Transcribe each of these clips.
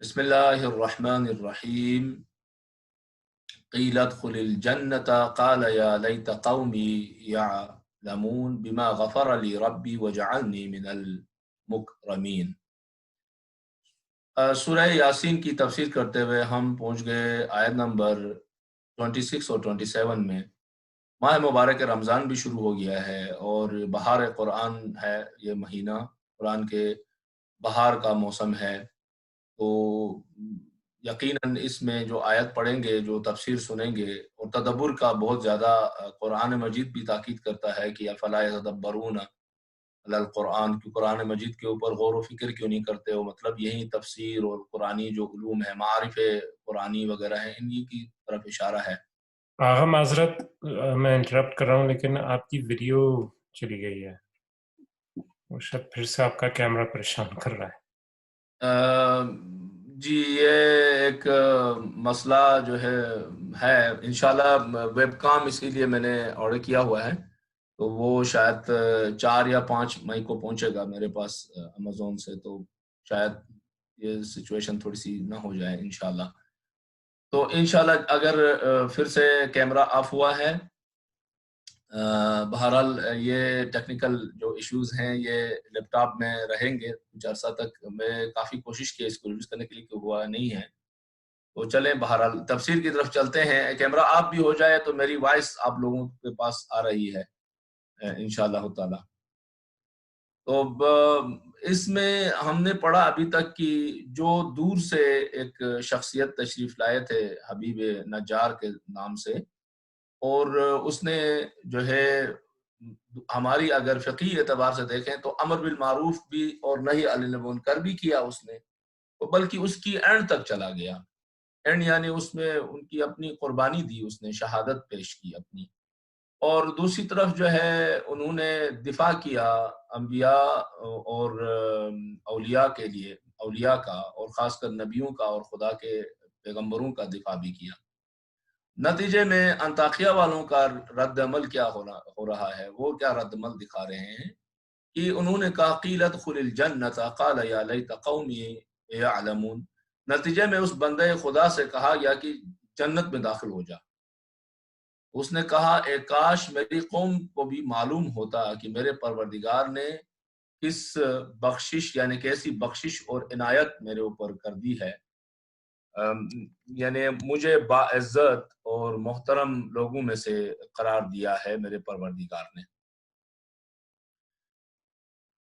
بسم الله الرحمن الرحيم. قيل ادخل الجنة قال يا ليت قومي يعلمون بما غفر لي ربي وجعلني من المكرمين. سورہ یاسین کی تفسیر کرتے ہوئے ہم پہنچ گئے آیت نمبر 26 اور 27 میں. ماہ مبارک رمضان بھی شروع ہو گیا ہے اور بہار قرآن ہے. یہ مہینہ قرآن کے بہار کا موسم ہے، تو یقیناً اس میں جو آیت پڑھیں گے، جو تفسیر سنیں گے، اور تدبر کا بہت زیادہ قرآن مجید بھی تاکید کرتا ہے کہ افلا یتدبرون القرآن، کہ قرآن مجید کے اوپر غور و فکر کیوں نہیں کرتے ہو. مطلب یہی تفسیر اور قرآنی جو علوم ہے، معارف قرآنی وغیرہ ہیں، انہی کی طرف اشارہ ہے. آغا معذرت، میں انٹرپٹ کر رہا ہوں، لیکن آپ کی ویڈیو چلی گئی ہے، وہ شاید پھر سے آپ کا کیمرہ پریشان کر رہا ہے. جی، یہ ایک مسئلہ جو ہے انشاءاللہ ویب کام اسی لیے میں نے آرڈر کیا ہوا ہے، تو وہ شاید 4 یا 5 مئی کو پہنچے گا میرے پاس امیزون سے، تو شاید یہ سچویشن تھوڑی سی نہ ہو جائے انشاءاللہ. تو انشاءاللہ اگر پھر سے کیمرہ آف ہوا ہے، بہرحال یہ ٹیکنیکل جو ایشوز ہیں یہ لیپ ٹاپ میں رہیں گے کچھ عرصہ تک. میں کافی کوشش کی اس کو ریڈیوس کرنے کے لیے کہ ہوا نہیں ہے. تو چلیں بہرحال تفسیر کی طرف چلتے ہیں. کیمرہ آف بھی ہو جائے تو میری وائس آپ لوگوں کے پاس آ رہی ہے انشاءاللہ تعالی. تو اس میں ہم نے پڑھا ابھی تک کہ جو دور سے ایک شخصیت تشریف لائے تھے حبیب نجار کے نام سے، اور اس نے جو ہے ہماری اگر فقہی اعتبار سے دیکھیں تو امر بالمعروف بھی اور نہی عن المنکر بھی کیا اس نے، بلکہ اس کی اینڈ تک چلا گیا. اینڈ یعنی اس میں ان کی اپنی قربانی دی، اس نے شہادت پیش کی اپنی. اور دوسری طرف جو ہے انہوں نے دفاع کیا انبیاء اور اولیاء کے لیے، اولیاء کا، اور خاص کر نبیوں کا اور خدا کے پیغمبروں کا دفاع بھی کیا. نتیجے میں انطاکیہ والوں کا رد عمل کیا ہو رہا ہے، وہ کیا رد عمل دکھا رہے ہیں کہ انہوں نے کہا قیل ادخل الجنۃ قال یا لیت قومی یعلمون. نتیجے میں اس بندے خدا سے کہا گیا کہ جنت میں داخل ہو جا. اس نے کہا اے کاش میری قوم کو بھی معلوم ہوتا کہ میرے پروردگار نے کس بخشش، یعنی کیسی بخشش اور عنایت میرے اوپر کر دی ہے، یعنی مجھے باعزت اور محترم لوگوں میں سے قرار دیا ہے میرے پروردگار نے.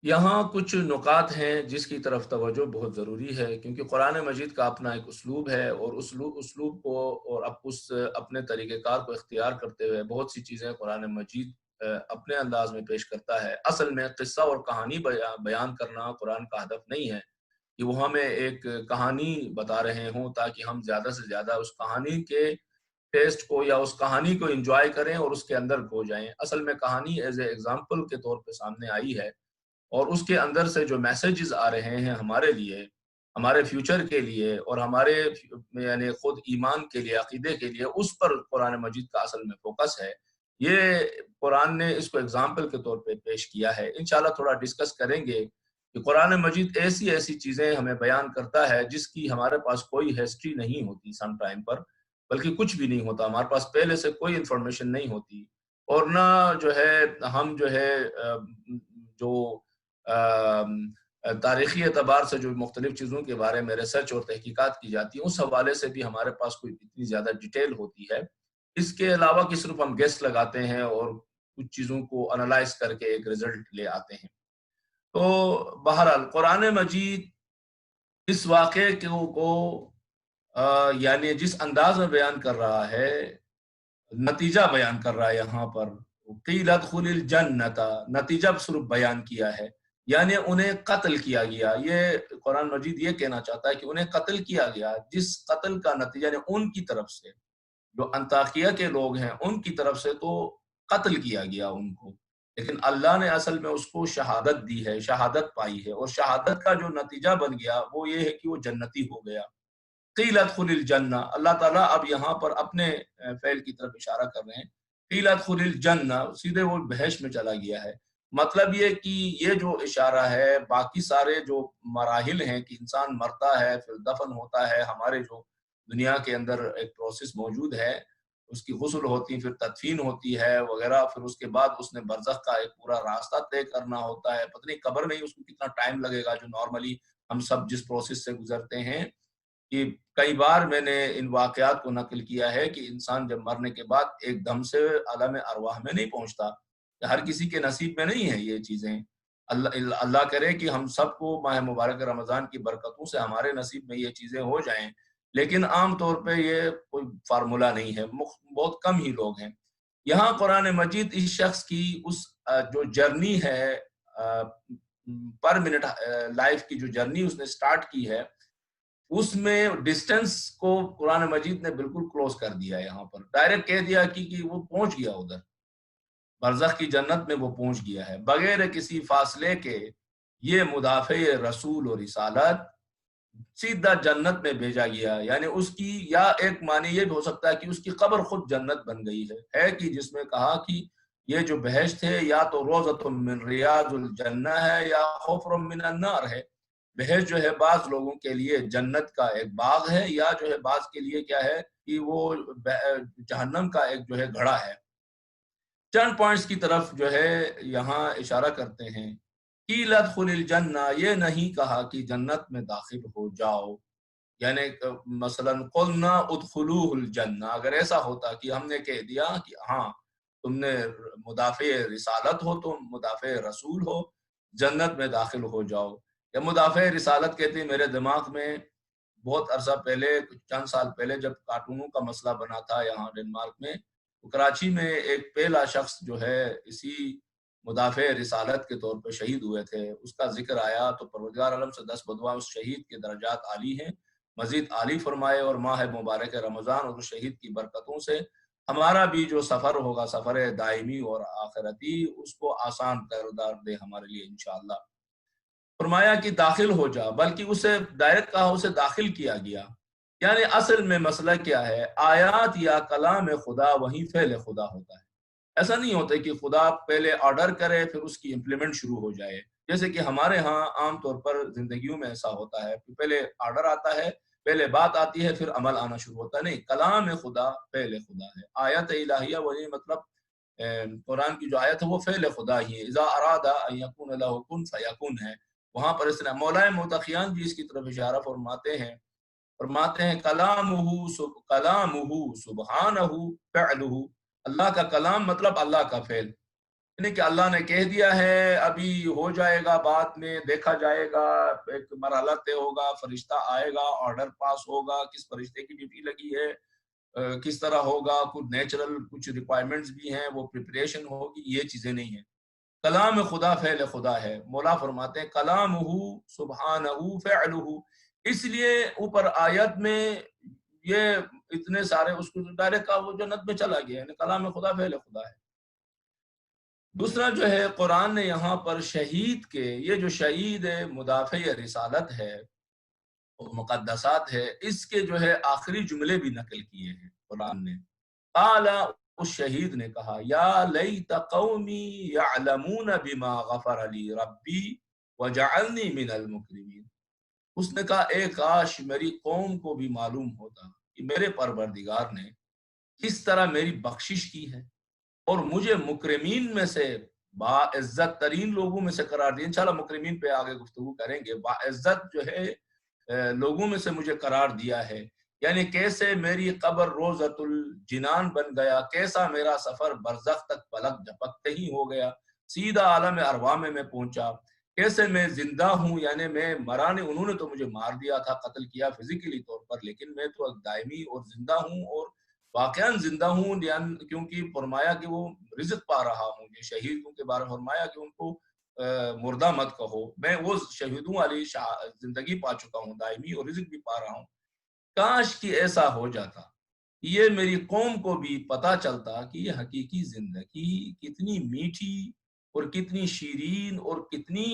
یہاں کچھ نکات ہیں جس کی طرف توجہ بہت ضروری ہے، کیونکہ قرآن مجید کا اپنا ایک اسلوب ہے، اور اسلوب کو اور اس اپنے طریقہ کار کو اختیار کرتے ہوئے بہت سی چیزیں قرآن مجید اپنے انداز میں پیش کرتا ہے. اصل میں قصہ اور کہانی بیان کرنا قرآن کا ہدف نہیں ہے کہ وہ ہمیں ایک کہانی بتا رہے ہوں تاکہ ہم زیادہ سے زیادہ اس کہانی کے ٹیسٹ کو یا اس کہانی کو انجوائے کریں اور اس کے اندر کھو جائیں. اصل میں کہانی ایز اے ایگزامپل کے طور پہ سامنے آئی ہے، اور اس کے اندر سے جو میسیجز آ رہے ہیں ہمارے لیے، ہمارے فیوچر کے لیے، اور ہمارے یعنی خود ایمان کے لیے، عقیدے کے لیے، اس پر قرآن مجید کا اصل میں فوکس ہے. یہ قرآن نے اس کو ایگزامپل کے طور پہ پیش کیا ہے. انشاءاللہ تھوڑا ڈسکس کریں گے کہ قرآن مجید ایسی چیزیں ہمیں بیان کرتا ہے جس کی ہمارے پاس کوئی ہسٹری نہیں ہوتی سم ٹائم پر، بلکہ کچھ بھی نہیں ہوتا، ہمارے پاس پہلے سے کوئی انفارمیشن نہیں ہوتی، اور نہ جو ہے ہم جو ہے جو تاریخی اعتبار سے جو مختلف چیزوں کے بارے میں ریسرچ اور تحقیقات کی جاتی ہیں اس حوالے سے بھی ہمارے پاس کوئی اتنی زیادہ ڈیٹیل ہوتی ہے. اس کے علاوہ کہ صرف ہم گیس لگاتے ہیں اور کچھ چیزوں کو انالائز کر کے ایک رزلٹ لے آتے ہیں. تو بہرحال قرآن مجید اس واقعے کو یعنی جس انداز میں بیان کر رہا ہے، نتیجہ بیان کر رہا ہے. یہاں پر قیل ادخل الجنۃ، نتیجہ صرف بیان کیا ہے، یعنی انہیں قتل کیا گیا. یہ قرآن مجید یہ کہنا چاہتا ہے کہ انہیں قتل کیا گیا، جس قتل کا نتیجہ یعنی ان کی طرف سے، جو انطاکیہ کے لوگ ہیں ان کی طرف سے تو قتل کیا گیا ان کو، لیکن اللہ نے اصل میں اس کو شہادت دی ہے، شہادت پائی ہے، اور شہادت کا جو نتیجہ بن گیا وہ یہ ہے کہ وہ جنتی ہو گیا. قیل ادخل الجنہ، اللہ تعالیٰ اب یہاں پر اپنے فعل کی طرف اشارہ کر رہے ہیں. قیل ادخل الجنہ، سیدھے وہ بحث میں چلا گیا ہے. مطلب یہ کہ یہ جو اشارہ ہے باقی سارے جو مراحل ہیں کہ انسان مرتا ہے پھر دفن ہوتا ہے، ہمارے جو دنیا کے اندر ایک پروسیس موجود ہے، اس کی غسل ہوتی پھر تدفین ہوتی ہے وغیرہ، پھر اس کے بعد اس نے برزخ کا ایک پورا راستہ طے کرنا ہوتا ہے، پتہ نہیں قبر میں ہی اس کو کتنا ٹائم لگے گا، جو نارملی ہم سب جس پروسیس سے گزرتے ہیں کہ کئی بار میں نے ان واقعات کو نقل کیا ہے کہ انسان جب مرنے کے بعد ایک دم سے عالم ارواح میں نہیں پہنچتا، ہر کسی کے نصیب میں نہیں ہے یہ چیزیں۔ اللہ کرے کہ ہم سب کو ماہ مبارک رمضان کی برکتوں سے ہمارے نصیب میں یہ چیزیں ہو جائیں، لیکن عام طور پہ یہ کوئی فارمولہ نہیں ہے، بہت کم ہی لوگ ہیں۔ یہاں قرآن مجید اس شخص کی اس جو جرنی ہے پر منٹ لائف کی جو جرنی اس نے سٹارٹ کی ہے، اس میں ڈسٹنس کو قرآن مجید نے بالکل کلوز کر دیا ہے، یہاں پر ڈائریکٹ کہہ دیا کہ وہ پہنچ گیا ادھر برزخ کی جنت میں، وہ پہنچ گیا ہے بغیر کسی فاصلے کے۔ یہ مدافع رسول اور رسالت سیدھا جنت میں بھیجا گیا، یعنی اس کی یا ایک معنی یہ بھی ہو سکتا ہے کہ اس کی قبر خود جنت بن گئی ہے کہ جس میں کہا کہ یہ جو بہشت ہے یا تو روضۃ من ریاض الجنہ ہے یا حفر من النار ہے۔ بہشت جو ہے بعض لوگوں کے لیے جنت کا ایک باغ ہے، یا جو ہے بعض کے لیے کیا ہے کہ وہ جہنم کا ایک جو ہے گھڑا ہے۔ چند پوائنٹس کی طرف جو ہے یہاں اشارہ کرتے ہیں۔ قیل ادخل الجنہ، یہ نہیں کہا کہ جنت میں داخل ہو جاؤ، یعنی مثلا قلنا ادخلوہ الجنہ، اگر ایسا ہوتا کہ ہم نے کہہ دیا کہ ہاں تم نے مدافع رسالت ہو، تم مدافع رسول ہو، جنت میں داخل ہو جاؤ، یا مدافع رسالت کہتے ہیں۔ میرے دماغ میں بہت عرصہ پہلے، چند سال پہلے جب کارٹونوں کا مسئلہ بنا تھا یہاں ڈنمارک میں، کراچی میں ایک پہلا شخص جو ہے اسی مدافع رسالت کے طور پہ شہید ہوئے تھے، اس کا ذکر آیا تو پروردگار عالم سے 10 بدعا اس شہید کے درجات عالی ہیں، مزید عالی فرمائے، اور ماہ مبارک رمضان اور اس شہید کی برکتوں سے ہمارا بھی جو سفر ہوگا، سفر دائمی اور آخرتی، اس کو آسان کردار دے ہمارے لیے انشاءاللہ۔ فرمایا کہ داخل ہو جا، بلکہ اسے ڈائریکٹ کہا اسے داخل کیا گیا۔ یعنی اصل میں مسئلہ کیا ہے، آیات یا کلام خدا وہیں فعل خدا ہوتا ہے۔ ایسا نہیں ہوتا کہ خدا پہلے آرڈر کرے پھر اس کی امپلیمنٹ شروع ہو جائے، جیسے کہ ہمارے ہاں عام طور پر زندگیوں میں ایسا ہوتا ہے کہ پہلے آرڈر آتا ہے، پہلے بات آتی ہے، پھر عمل آنا شروع ہوتا ہے۔ نہیں، کلام خدا فعل خدا ہے، آیت الہیہ وہی مطلب قرآن کی جو آیت ہے وہ فعل خدا ہی ہے، اذا اراد ان یکون لہ کن فیکون ہے۔ وہاں پر اس نے مولا متقیان بھی اس کی طرف اشارہ فرماتے ہیں کلامہ سبحانہ فعلہ، اللہ کا کلام مطلب اللہ کا فعل، یعنی کہ اللہ نے کہہ دیا ہے ابھی ہو جائے گا، بعد میں دیکھا جائے گا، ایک مرحلہ طے ہوگا، فرشتہ آئے گا، آرڈر پاس ہوگا، کس فرشتے کی ڈیوٹی لگی ہے، کس طرح ہوگا، کچھ نیچرل کچھ ریکوائرمنٹس بھی ہیں، وہ پریپریشن ہوگی، یہ چیزیں نہیں ہیں۔ کلام خدا فعل خدا ہے۔ مولا فرماتے ہیں کلامہ سبحانہ فعلہ، اس لیے اوپر آیت میں یہ اتنے سارے اس کو ڈائریکٹ کا وہ جنت میں چلا گیا، یعنی کلام خدا فعل خدا ہے۔ دوسرا جو ہے قرآن نے یہاں پر شہید کے، یہ جو شہید ہے مدافع رسالت ہے اور مقدسات ہے، اس کے جو ہے آخری جملے بھی نقل کیے ہیں قرآن نے۔ قال، اس شہید نے کہا، یا لیت قومی یعلمون بما غفر لی ربی وجعلنی من المکرمین، اس نے کہا اے کاش میری قوم کو بھی معلوم ہوتا کہ میرے پروردگار نے کس طرح میری بخشش کی ہے اور مجھے مکرمین میں سے، باعزت ترین لوگوں میں سے قرار دیا۔ انشاءاللہ مکرمین پہ آگے گفتگو کریں گے۔ باعزت جو ہے لوگوں میں سے مجھے قرار دیا ہے، یعنی کیسے میری قبر روضۃ الجنان بن گیا، کیسا میرا سفر برزخ تک پلک جھپکتے ہی ہو گیا، سیدھا عالم ارواح میں پہنچا، کیسے میں زندہ ہوں، یعنی میں مرا نہیں، انہوں نے تو مجھے مار دیا تھا، قتل کیا فزیکلی طور پر، لیکن میں تو دائمی اور زندہ ہوں، اور واقعاً زندہ ہوں، کیونکہ فرمایا کہ وہ رزق پا رہا ہوں۔ یہ شہیدوں کے بارے میں فرمایا کہ ان کو مردہ مت کہو، میں وہ شہیدوں والی زندگی پا چکا ہوں دائمی، اور رزق بھی پا رہا ہوں۔ کاش کہ ایسا ہو جاتا، یہ میری قوم کو بھی پتا چلتا کہ یہ حقیقی زندگی کتنی میٹھی اور کتنی شیرین اور کتنی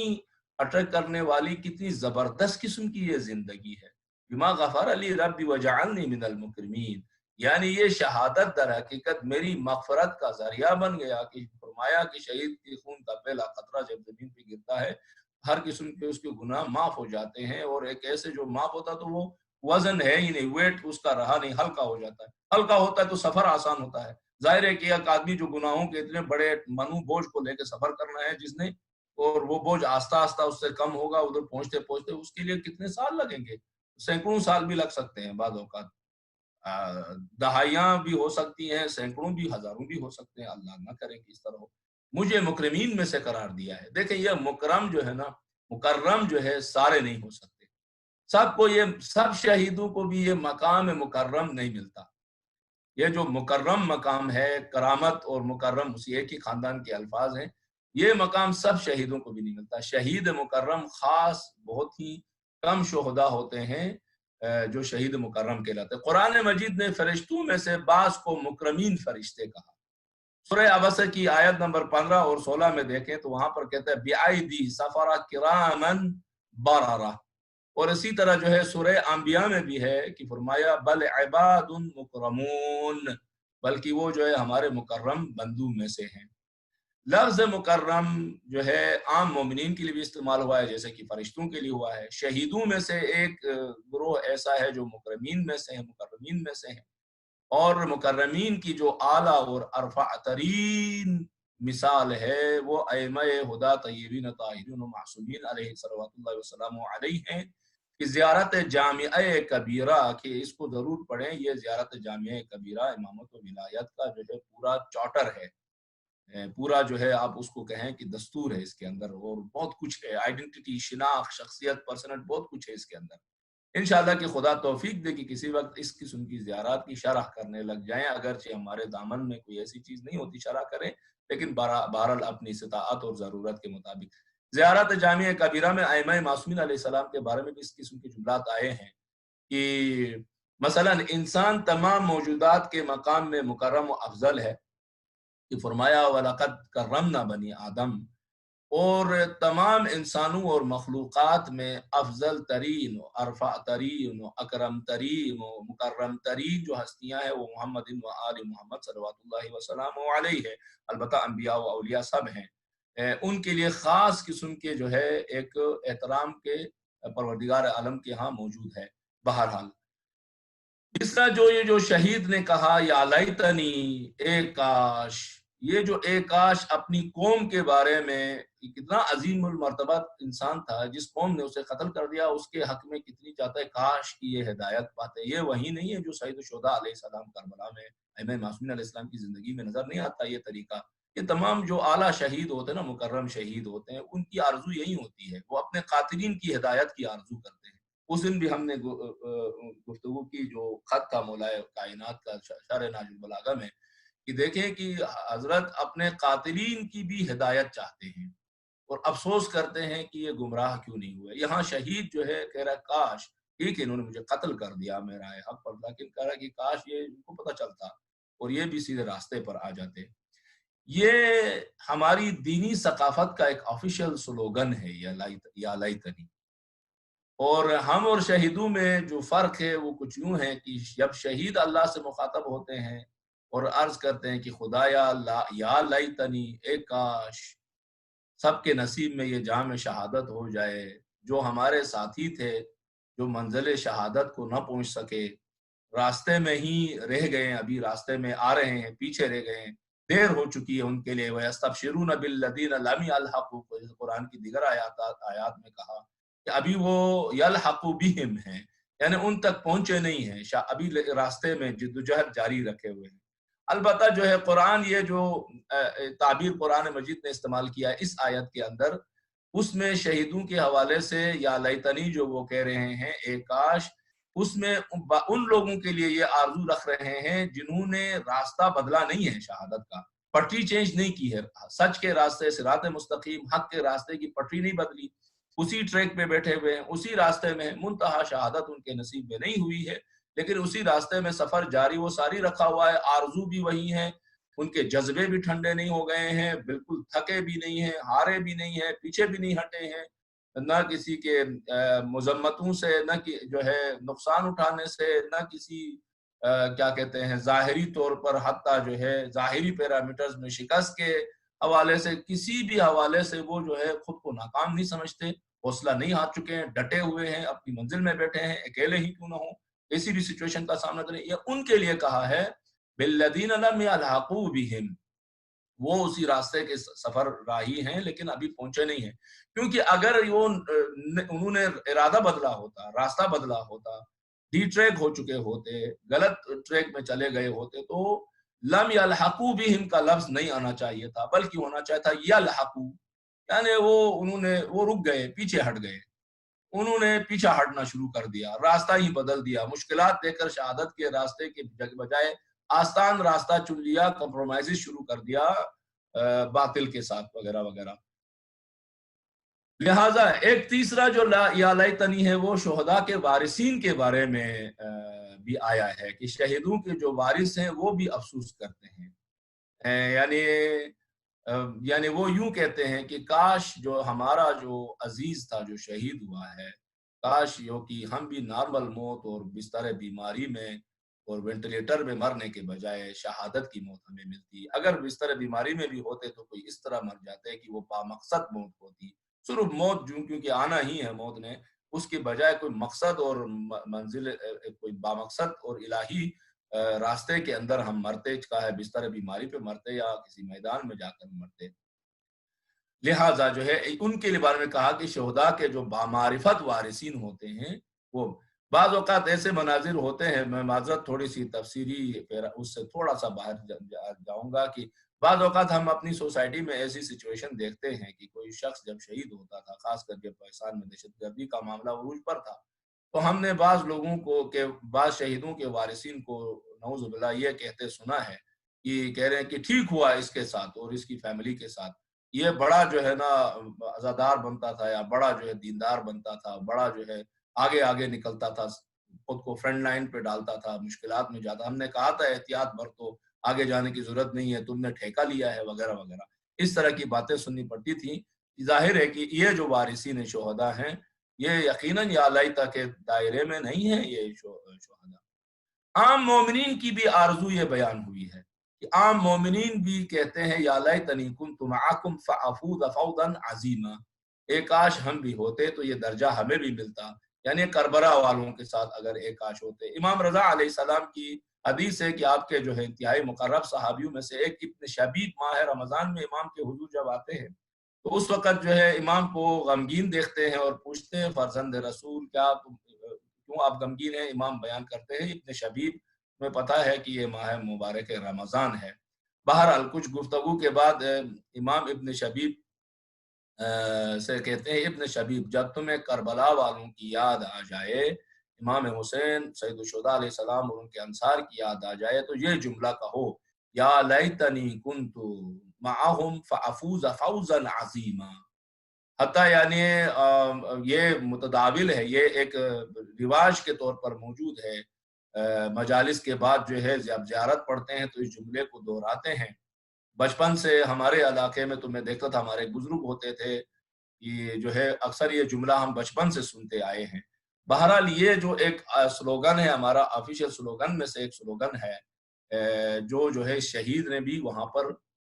اٹریکٹ کرنے والی، کتنی زبردست قسم کی یہ زندگی ہے۔ بما غفر لی ربی وجعلنی من المکرمین، یعنی یہ شہادت در حقیقت میری مغفرت کا ذریعہ بن گیا کہ فرمایا کہ شہید کی خون کا پہلا قطرہ جب زمین پہ گرتا ہے ہر قسم کے اس کے گناہ معاف ہو جاتے ہیں، اور ایک ایسے جو معاف ہوتا تو وہ وزن ہے ہی نہیں، ویٹ اس کا رہا نہیں، ہلکا ہو جاتا ہے، ہلکا ہوتا ہے تو سفر آسان ہوتا ہے۔ ظاہر ہے کہ ایک آدمی جو گناہوں کے اتنے بڑے منو بوجھ کو لے کے سفر کرنا ہے جس نے، اور وہ بوجھ آہستہ آہستہ اس سے کم ہوگا ادھر پہنچتے پہنچتے، اس کے لیے کتنے سال لگیں گے، سینکڑوں سال بھی لگ سکتے ہیں، بعض اوقات دہائیاں بھی ہو سکتی ہیں، سینکڑوں بھی، ہزاروں بھی ہو سکتے ہیں، اللہ نہ کرے کہ اس طرح ہو۔ مجھے مکرمین میں سے قرار دیا ہے۔ دیکھیں یہ مکرم جو ہے نا، مکرم جو ہے سارے نہیں ہو سکتے، سب کو، یہ سب شہیدوں کو بھی یہ مقام مکرم نہیں ملتا۔ یہ جو مکرم مقام ہے، کرامت اور مکرم اسی ایک ہی خاندان کے الفاظ ہیں، یہ مقام سب شہیدوں کو بھی نہیں ملتا۔ شہید مکرم خاص بہت ہی کم شہداء ہوتے ہیں جو شہید مکرم کہلاتے ہیں۔ قرآن مجید نے فرشتوں میں سے بعض کو مکرمین فرشتے کہا۔ سورہ عبسہ کی آیت نمبر 15 اور 16 میں دیکھیں تو وہاں پر کہتا ہے بِعَیْدِی سَفَرَ کِرَامًا بَرَرَہ، اور اسی طرح جو ہے سورہ انبیاء میں بھی ہے کہ فرمایا بل عباد مکرمون، بلکہ وہ جو ہے ہمارے مکرم بندوں میں سے ہیں۔ لفظ مکرم جو ہے عام مومنین کے لیے بھی استعمال ہوا ہے جیسے کہ فرشتوں کے لیے ہوا ہے۔ شہیدوں میں سے ایک گروہ ایسا ہے جو مکرمین میں سے ہیں، مکرمین میں سے ہیں، اور مکرمین کی جو اعلیٰ اور ارفع ترین مثال ہے وہ ائمہ ہدی طیبین طاہرین و معصومین علیہ صلوات اللہ وسلام علیہ ہیں، کہ زیارت جامعہ کبیرہ، کہ اس کو ضرور پڑھیں، یہ زیارت جامعہ کبیرہ امامت و ولایت کا جو ہے پورا چارٹر ہے، پورا جو ہے آپ اس کو کہیں کہ دستور ہے اس کے اندر، اور بہت کچھ ہے، آئیڈینٹی، شناخت، شخصیت، پرسنل، بہت کچھ ہے اس کے اندر۔ انشاءاللہ کہ خدا توفیق دے کہ کسی وقت اس قسم کی زیارات کی شرح کرنے لگ جائیں، اگرچہ ہمارے دامن میں کوئی ایسی چیز نہیں ہوتی شرح کریں، لیکن بہرحال اپنی استطاعت اور ضرورت کے مطابق۔ زیارت جامعہ کبیرہ میں ائمہ معصومین علیہ السلام کے بارے میں بھی اس قسم کے جملات آئے ہیں کہ مثلا انسان تمام موجودات کے مقام میں مکرم و افضل ہے، کہ فرمایا وَلَقَدْ كَرَّمْنَا بَنِي آدم، اور تمام انسانوں اور مخلوقات میں افضل ترین و ارفع ترین و اکرم ترین و مکرم ترین جو ہستیاں ہیں وہ محمد و آل محمد صلوات اللہ وسلم علیہ ہے۔ البتہ انبیاء و اولیاء سب ہیں، ان کے لیے خاص قسم کے جو ہے ایک احترام کے پروردگار عالم کے ہاں موجود ہے۔ بہرحال اس طرح یہ جو شہید نے کہا یا لیتنی، اے کاش، یہ جو اے کاش اپنی قوم کے بارے میں، کتنا عظیم المرتبہ انسان تھا، جس قوم نے اسے قتل کر دیا، اس کے حق میں کتنی چاہتا ہے کاش کی یہ ہدایت پاتے۔ یہ وہی نہیں ہے جو سید الشہداء علیہ السلام کربلا میں، ائمہ معصومین علیہ السلام کی زندگی میں نظر نہیں آتا یہ طریقہ۔ یہ تمام جو اعلیٰ شہید ہوتے ہیں نا، مکرم شہید ہوتے ہیں، ان کی آرزو یہی ہوتی ہے، وہ اپنے قاتلین کی ہدایت کی آرزو کرتے ہیں۔ اس دن بھی ہم نے گفتگو کی جو خط تھا مولائے کائنات کا شرح ناج البلاغہ میں، کہ دیکھیں کہ حضرت اپنے قاتلین کی بھی ہدایت چاہتے ہیں اور افسوس کرتے ہیں کہ یہ گمراہ کیوں نہیں ہوئے۔ یہاں شہید جو ہے کہہ رہا ہے کاش، ٹھیک ہے انہوں نے مجھے قتل کر دیا میرا حق پر، لیکن کہہ رہا ہے کہ کاش یہ ان کو پتہ چلتا اور یہ بھی سیدھے راستے پر آ جاتے۔ یہ ہماری دینی ثقافت کا ایک آفیشیل سلوگن ہے یا لیتنی، اور ہم اور شہیدوں میں جو فرق ہے وہ کچھ یوں ہے کہ جب شہید اللہ سے مخاطب ہوتے ہیں اور عرض کرتے ہیں کہ خدایا یا لیتنی، اے کاش سب کے نصیب میں یہ جام شہادت ہو جائے، جو ہمارے ساتھی تھے، جو منزل شہادت کو نہ پہنچ سکے، راستے میں ہی رہ گئے، ابھی راستے میں آ رہے ہیں، پیچھے رہ گئے ہیں، دیر ہو چکی ہے ان کے لیے۔ وَيَسْتَبْشِرُونَ بِالَّذِينَ لَمْ يَلْحَقُوا، جیسے قرآن کی دیگر آیات میں کہا کہ ابھی وہ یلحقوا بہم ہیں، یعنی ان تک پہنچے نہیں ہیں، ابھی راستے میں جدوجہد جاری رکھے ہوئے ہیں۔ البتہ جو ہے قرآن، یہ جو تعبیر قرآن مجید نے استعمال کیا ہے اس آیت کے اندر، اس میں شہیدوں کے حوالے سے یا لیتنی جو وہ کہہ رہے ہیں اے کاش، اس میں ان لوگوں کے لیے یہ آرزو رکھ رہے ہیں جنہوں نے راستہ بدلا نہیں ہے شہادت کا، پٹری چینج نہیں کی ہے، سچ کے راستے، صراط مستقیم، حق کے راستے کی پٹری نہیں بدلی، اسی ٹریک پہ بیٹھے ہوئے ہیں، اسی راستے میں، منتہا شہادت ان کے نصیب میں نہیں ہوئی ہے، لیکن اسی راستے میں سفر جاری وہ ساری رکھا ہوا ہے، آرزو بھی وہی ہیں، ان کے جذبے بھی ٹھنڈے نہیں ہو گئے ہیں، بالکل تھکے بھی نہیں ہیں، ہارے بھی نہیں ہیں، پیچھے بھی نہیں ہٹے ہیں، نہ کسی کے مذمتوں سے، نہ جو ہے نقصان اٹھانے سے، نہ کسی کیا کہتے ہیں ظاہری طور پر حتیٰ جو ہے ظاہری پیرامیٹرز میں شکست کے حوالے سے کسی بھی حوالے سے وہ جو ہے خود کو ناکام نہیں سمجھتے، حوصلہ نہیں ہار چکے ہیں، ڈٹے ہوئے ہیں، اپنی منزل میں بیٹھے ہیں، اکیلے ہی کیوں نہ ہوں، کسی بھی سچویشن کا سامنا کریں. یہ ان کے لیے کہا ہے بالذین لم یلحقوا بہم، وہ اسی راستے کے سفر راہی ہیں لیکن ابھی پہنچے نہیں ہیں. کیونکہ اگر وہ انہوں نے ارادہ بدلا ہوتا، راستہ بدلا ہوتا، ڈی ٹریک ہو چکے ہوتے، غلط ٹریک میں چلے گئے ہوتے، تو لم یلحقوا بہم کا لفظ نہیں آنا چاہیے تھا، بلکہ ہونا چاہیے تھا یلحقوا، یعنی وہ رک گئے، پیچھے ہٹ گئے، انہوں نے پیچھا ہٹنا شروع کر دیا، راستہ ہی بدل دیا، مشکلات دے کر شہادت کے راستے کے بجائے آسان راستہ چن لیا، کمپرومائز شروع کر دیا باطل کے ساتھ وغیرہ وغیرہ. لہٰذا ایک تیسرا جو یا لیتنی ہے وہ شہداء کے وارثین کے بارے میں بھی آیا ہے کہ شہیدوں کے جو وارث ہیں وہ بھی افسوس کرتے ہیں. یعنی وہ یوں کہتے ہیں کہ کاش جو ہمارا جو عزیز تھا جو شہید ہوا ہے، کاش کہ ہم بھی نارمل موت اور بستر بیماری میں اور وینٹیلیٹر میں مرنے کے بجائے شہادت کی موت ہمیں ملتی. اگر بستر بیماری میں بھی ہوتے تو کوئی اس طرح مر جاتے کہ وہ بامقصد موت ہوتی. صرف موت کیونکہ آنا ہی ہے موت نے، اس کے بجائے کوئی مقصد اور منزل، کوئی بامقصد اور الہی راستے کے اندر ہم مرتے، چاہے بستر بیماری پہ مرتے یا کسی میدان میں جا کر مرتے. لہٰذا جو ہے ان کے بارے میں کہا کہ شہداء کے جو بامعرفت وارثین ہوتے ہیں وہ بعض اوقات ایسے مناظر ہوتے ہیں، میں معذرت تھوڑی سی تفسیری اس سے تھوڑا سا باہر جاؤں گا، کہ بعض اوقات ہم اپنی سوسائٹی میں ایسی سچویشن دیکھتے ہیں کہ کوئی شخص جب شہید ہوتا تھا، خاص کر جب پاکستان میں دہشت گردی کا معاملہ عروج پر تھا، تو ہم نے بعض لوگوں کو کہ بعض شہیدوں کے وارثین کو نعوذ باللہ یہ کہتے سنا ہے کہ کہہ رہے ہیں کہ ٹھیک ہوا اس کے ساتھ اور اس کی فیملی کے ساتھ، یہ بڑا جو ہے نا عزادار بنتا تھا یا بڑا جو ہے دیندار بنتا تھا، بڑا جو ہے آگے نکلتا تھا، خود کو فرنٹ لائن پہ ڈالتا تھا، مشکلات میں جاتا. ہم نے کہا تھا احتیاط برتو، آگے جانے کی ضرورت نہیں ہے، تم نے ٹھیکہ لیا ہے وغیرہ وغیرہ. اس طرح کی باتیں سننی پڑتی تھیں. ظاہر ہے کہ یہ جو وارثین شہداء ہیں یہ یقیناً یا لیتا کے دائرے میں نہیں ہیں. یہ شہداء عام مومنین کی بھی آرزو یہ بیان ہوئی ہے کہ عام مومنین بھی کہتے ہیں یا لیتنی کنت معکم فافوز فوزا عظیما، ایک کاش ہم بھی ہوتے تو یہ درجہ ہمیں بھی ملتا، یعنی کربلا والوں کے ساتھ اگر ایک کاش ہوتے. امام رضا علیہ السلام کی حدیث ہے کہ آپ کے جو ہے انتہائی مقرب صحابیوں میں سے ایک ابن شبیب ماہ رمضان میں امام کے حضور جب آتے ہیں تو اس وقت جو ہے امام کو غمگین دیکھتے ہیں اور پوچھتے ہیں فرزند رسول کیوں آپ غمگین ہیں؟ امام بیان کرتے ہیں ابن شبیب میں پتہ ہے کہ یہ ماہ مبارک رمضان ہے. بہرحال کچھ گفتگو کے بعد امام ابن شبیب سے کہتے ہیں ابن شبیب جب تمہیں کربلا والوں کی یاد آ جائے، امام حسین سید الشہداء علیہ السلام اور ان کے انصار کی یاد آ جائے تو یہ جملہ کہو یا لیتنی کنت معہم فافوز فوزا عظیما. حتیٰ یعنی یہ متداول ہے، یہ ایک رواج کے طور پر موجود ہے. مجالس کے بعد جو ہے جب زیارت پڑھتے ہیں تو اس جملے کو دہراتے ہیں. بچپن سے ہمارے علاقے میں تو میں دیکھتا تھا ہمارے بزرگ ہوتے تھے کہ جو ہے اکثر یہ جملہ ہم بچپن سے سنتے آئے ہیں. بہرحال یہ جو ایک سلوگن ہے، ہمارا آفیشیل سلوگن میں سے ایک سلوگن ہے جو ہے شہید نے بھی وہاں پر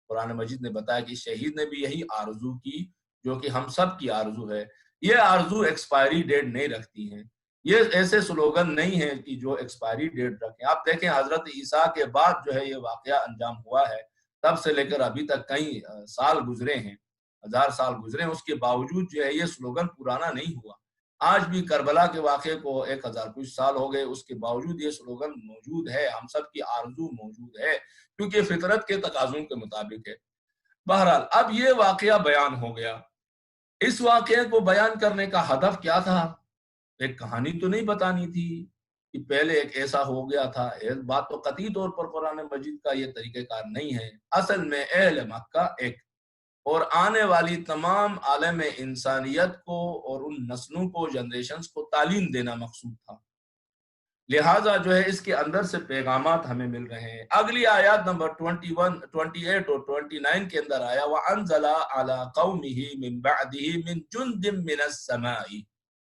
قرآن مجید نے بتایا کہ شہید نے بھی یہی آرزو کی جو کہ ہم سب کی آرزو ہے. یہ آرزو ایکسپائری ڈیٹ نہیں رکھتی ہیں، یہ ایسے سلوگن نہیں ہیں کہ جو ایکسپائری ڈیٹ رکھیں. آپ دیکھیں حضرت عیسیٰ کے بعد جو ہے یہ واقعہ انجام ہوا ہے، تب سے لے کر ابھی تک کئی سال گزرے ہیں، 1000 سال گزرے ہیں، اس کے باوجود جو ہے یہ سلوگن پرانا نہیں ہوا. آج بھی کربلا کے واقعے کو 1000 کچھ سال ہو گئے، اس کے باوجود یہ سلوگن موجود ہے، ہم سب کی آرزو موجود ہے کیونکہ فطرت کے تقاضوں کے مطابق ہے. بہرحال اب یہ واقعہ بیان ہو گیا. اس واقعے کو بیان کرنے کا ہدف کیا تھا؟ ایک کہانی تو نہیں بتانی تھی کہ پہلے ایک ایسا ہو گیا تھا. ایک بات تو قطعی طور پر قرآن مجید کا یہ طریقہ کار نہیں ہے. اصل میں اہل مکہ ایک اور آنے والی تمام عالم انسانیت کو اور ان نسلوں کو، جنریشنز کو تعلیم دینا مقصود تھا. لہٰذا جو ہے اس کے اندر سے پیغامات ہمیں مل رہے ہیں. اگلی آیات نمبر 21، 28 اور 29 کے اندر آیا وَأَنزَلَ عَلَىٰ قَوْمِهِ مِن بَعْدِهِ مِن جُنْدٍ مِّنَ السَّمَاءِ.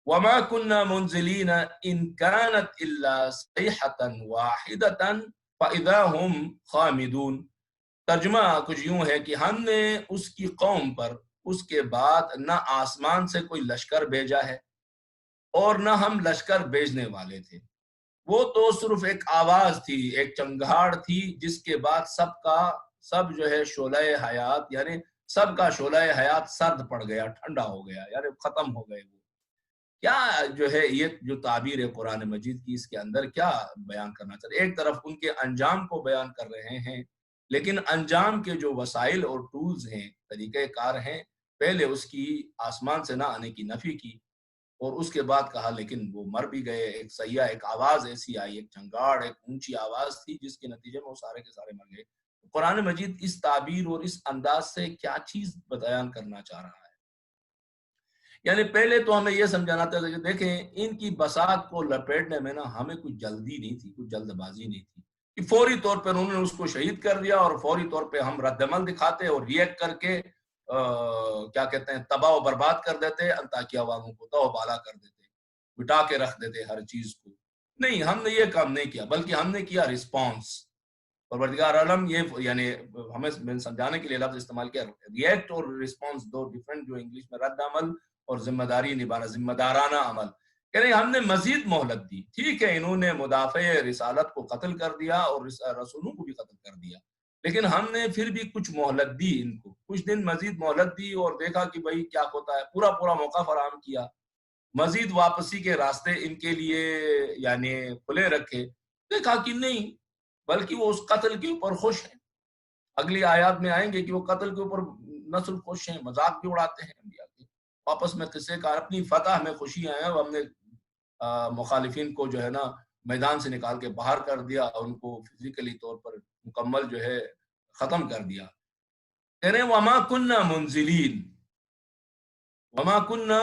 وما كنا منزلين إن كانت إلا صيحة واحدة فإذا هم خامدون. ترجمہ کچھ یوں ہے کہ ہم نے اس کی قوم پر اس کے بعد نہ آسمان سے کوئی لشکر بھیجا ہے اور نہ ہم لشکر بھیجنے والے تھے. وہ تو صرف ایک آواز تھی، ایک چنگھاڑ تھی، جس کے بعد سب جو ہے شعلہ حیات، یعنی سب کا شعلہ حیات سرد پڑ گیا، ٹھنڈا ہو گیا، یعنی ختم ہو گئے. وہ کیا جو ہے یہ جو تعبیر ہے قرآن مجید کی، اس کے اندر کیا بیان کرنا چاہتے ہیں؟ ایک طرف ان کے انجام کو بیان کر رہے ہیں، لیکن انجام کے جو وسائل اور ٹولز ہیں، طریقہ کار ہیں، پہلے اس کی آسمان سے نہ آنے کی نفی کی اور اس کے بعد کہا لیکن وہ مر بھی گئے. ایک سیاح، ایک آواز ایسی آئی، ایک چنگاڑ، ایک اونچی آواز تھی جس کے نتیجے میں وہ سارے کے سارے مر گئے. قرآن مجید اس تعبیر اور اس انداز سے کیا چیز بیان کرنا چاہ رہا ہے؟ یعنی پہلے تو ہمیں یہ سمجھانا تھا کہ دیکھیں ان کی بساط کو لپیٹنے میں نا ہمیں کچھ جلدی نہیں تھی، کچھ جلد بازی نہیں تھی کہ فوری طور پر انہوں نے اس کو شہید کر دیا اور فوری طور پہ ہم رد عمل دکھاتے اور ریئیکٹ کر کے کیا کہتے ہیں تباہ و برباد کر دیتے، انطاکیہ والوں کو تو بالا کر دیتے، مٹا کے رکھ دیتے ہر چیز کو. نہیں، ہم نے یہ کام نہیں کیا، بلکہ ہم نے کیا رسپانس. پروردگار عالم یہ یعنی ہمیں سمجھانے کے لیے لفظ استعمال کیا، ریئیکٹ اور رسپانس دو ڈیفرنٹ، جو انگلش میں رد عمل اور ذمہ داری نبھانا، ذمہ دارانہ عمل. یعنی ہم نے مزید مہلت دی. ٹھیک ہے انہوں نے مدافع رسالت کو قتل کر دیا اور رسولوں کو بھی قتل کر دیا، لیکن ہم نے پھر بھی کچھ مہلت دی، ان کو کچھ دن مزید مہلت دی اور دیکھا کہ بھائی کیا ہوتا ہے. پورا موقع فراہم کیا، مزید واپسی کے راستے ان کے لیے یعنی کھلے رکھے. دیکھا کہ نہیں، بلکہ وہ اس قتل کے اوپر خوش ہیں. اگلی آیات میں آئیں گے کہ وہ قتل کے اوپر نسل خوش ہیں، مذاق بھی اڑاتے ہیں انبیاء کے. واپس میں قصے کا اپنی فتح میں خوشی آئے اور ہم نے مخالفین کو جو ہے نا میدان سے نکال کے باہر کر دیا اور ان کو فزیکلی طور پر مکمل جو ہے ختم کر دیا. کہہ رہے ہیں وما کننا منزلین، وما کننا،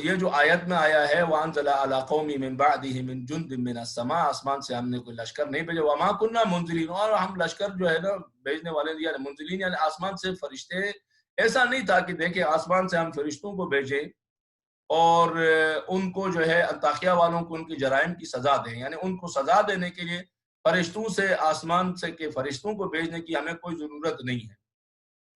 یہ جو آیت میں آیا ہے وانزل علی قوم من بعدہ من جند من السماء، آسمان سے ہم نے کوئی لشکر نہیں بھیجا. وما کننا منزلین، اور ہم لشکر جو ہے نا بھیجنے والے یعنی منزلین یعنی آسمان سے فرشتے. ایسا نہیں تھا کہ دیکھیں آسمان سے ہم فرشتوں کو بھیجیں اور ان کو جو ہے انطاکیہ والوں کو ان کی جرائم کی سزا دیں. یعنی ان کو سزا دینے کے لیے فرشتوں سے، آسمان سے کے فرشتوں کو بھیجنے کی ہمیں کوئی ضرورت نہیں ہے،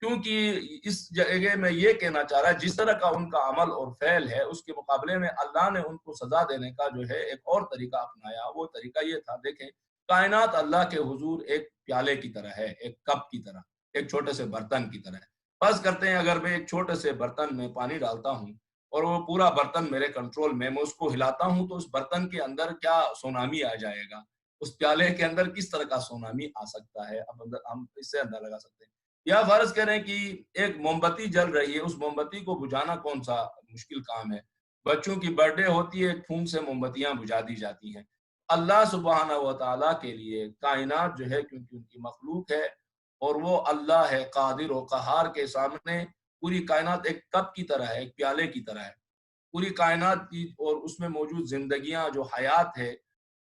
کیونکہ اس جگہ میں یہ کہنا چاہ رہا ہے جس طرح کا ان کا عمل اور فعل ہے اس کے مقابلے میں اللہ نے ان کو سزا دینے کا جو ہے ایک اور طریقہ اپنایا. وہ طریقہ یہ تھا، دیکھیں کائنات اللہ کے حضور ایک پیالے کی طرح ہے، ایک کپ کی طرح، ایک چھوٹے سے برتن کی طرح ہے. فرض کرتے ہیں اگر میں ایک چھوٹے سے برتن میں پانی ڈالتا ہوں اور وہ پورا برتن میرے کنٹرول میں اس کو ہلاتا ہوں تو اس برتن کے اندر کیا سونامی آ جائے گا، اس پیالے کے اندر کس طرح کا سونامی آ سکتا ہے، اب ہم اس سے اندازہ لگا سکتے ہیں. یا فرض کریں کہ ایک موم بتی جل رہی ہے، اس موم بتی کو بجھانا کون سا مشکل کام ہے. بچوں کی برتھ ڈے ہوتی ہے، ایک پھونک سے موم بتیاں بجھا دی جاتی ہیں. اللہ سبحانہ و تعالیٰ کے لیے کائنات جو ہے کیونکہ ان کی مخلوق ہے اور وہ اللہ ہے قادر و قہار کے سامنے پوری کائنات ایک کپ کی طرح ہے، ایک پیالے کی طرح ہے. پوری کائنات کی اور اس میں موجود زندگیاں جو حیات ہے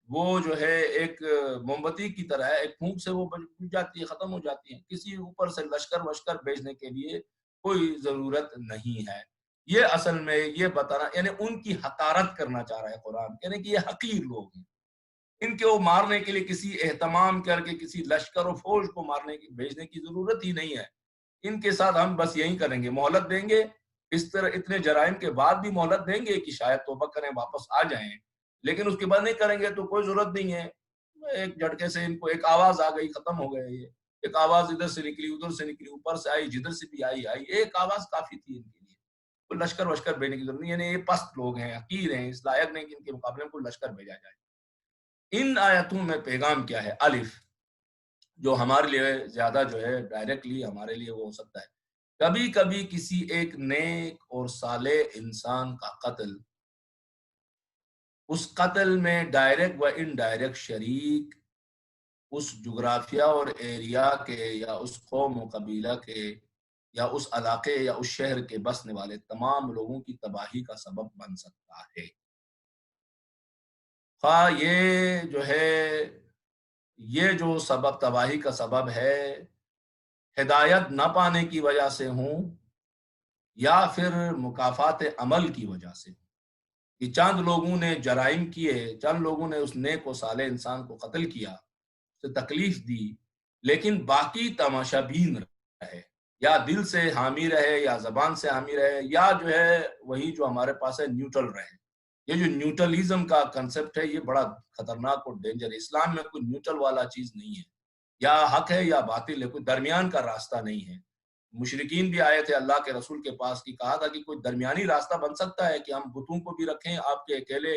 وہ جو ہے ایک موم بتی کی طرح ہے، ایک پھونک سے وہ بجھ جاتی ہے، ختم ہو جاتی ہے. کسی اوپر سے لشکر وشکر بھیجنے کے لیے کوئی ضرورت نہیں ہے. یہ اصل میں یہ بتانا یعنی ان کی حقارت کرنا چاہ رہا ہے قرآن، یعنی کہ یہ حقیر لوگ ہیں، ان کے وہ مارنے کے لیے کسی اہتمام کر کے کسی لشکر و فوج کو مارنے کی بھیجنے کی ضرورت ہی نہیں ہے. ان کے ساتھ ہم بس یہی کریں گے، مہلت دیں گے. اس طرح اتنے جرائم کے بعد بھی مہلت دیں گے کہ شاید توبہ کریں، واپس آ جائیں، لیکن اس کے بعد نہیں کریں گے تو کوئی ضرورت نہیں ہے. ایک جھٹکے سے ان کو ایک آواز آ گئی، ختم ہو گئے. یہ ایک آواز ادھر سے نکلی، ادھر سے نکلی، اوپر سے آئی، جدھر سے بھی آئی، ایک آواز کافی تھی ان کے لیے. کوئی لشکر وشکر بھیجنے کی ضرورت نہیں. یعنی یہ پست لوگ ہیں، حقیر ہیں، اس لائق نہیں کہ ان کے مقابلے میں کوئی لشکر بھیجا جائے. ان آیتوں میں پیغام کیا ہے؟ الف، جو ہمارے لیے زیادہ جو ہے ڈائریکٹلی ہمارے لیے وہ ہو سکتا ہے. کبھی کبھی کسی ایک نیک اور صالح انسان کا قتل، اس قتل میں ڈائریکٹ و انڈائریکٹ شریک اس جغرافیہ اور ایریا کے یا اس قوم و قبیلہ کے یا اس علاقے یا اس شہر کے بسنے والے تمام لوگوں کی تباہی کا سبب بن سکتا ہے. خواہ یہ جو ہے یہ جو سبب تباہی کا سبب ہے ہدایت نہ پانے کی وجہ سے ہوں یا پھر مکافات عمل کی وجہ سے. کہ چند لوگوں نے جرائم کیے، چند لوگوں نے اس نیک و صالح انسان کو قتل کیا، اسے تکلیف دی، لیکن باقی تماشا بین رہے، یا دل سے حامی رہے یا زبان سے حامی رہے، یا جو ہے وہی جو ہمارے پاس ہے نیوٹرل رہے۔ یہ جو نیوٹرلزم کا کنسپٹ ہے یہ بڑا خطرناک اور ڈینجر ہے۔ اسلام میں کوئی نیوٹرل والا چیز نہیں ہے، یا حق ہے یا باطل ہے، کوئی درمیان کا راستہ نہیں ہے۔ مشرکین بھی آئے تھے اللہ کے رسول کے پاس کی کہا تھا کہ کوئی درمیانی راستہ بن سکتا ہے کہ ہم بتوں کو بھی رکھیں، آپ کے اکیلے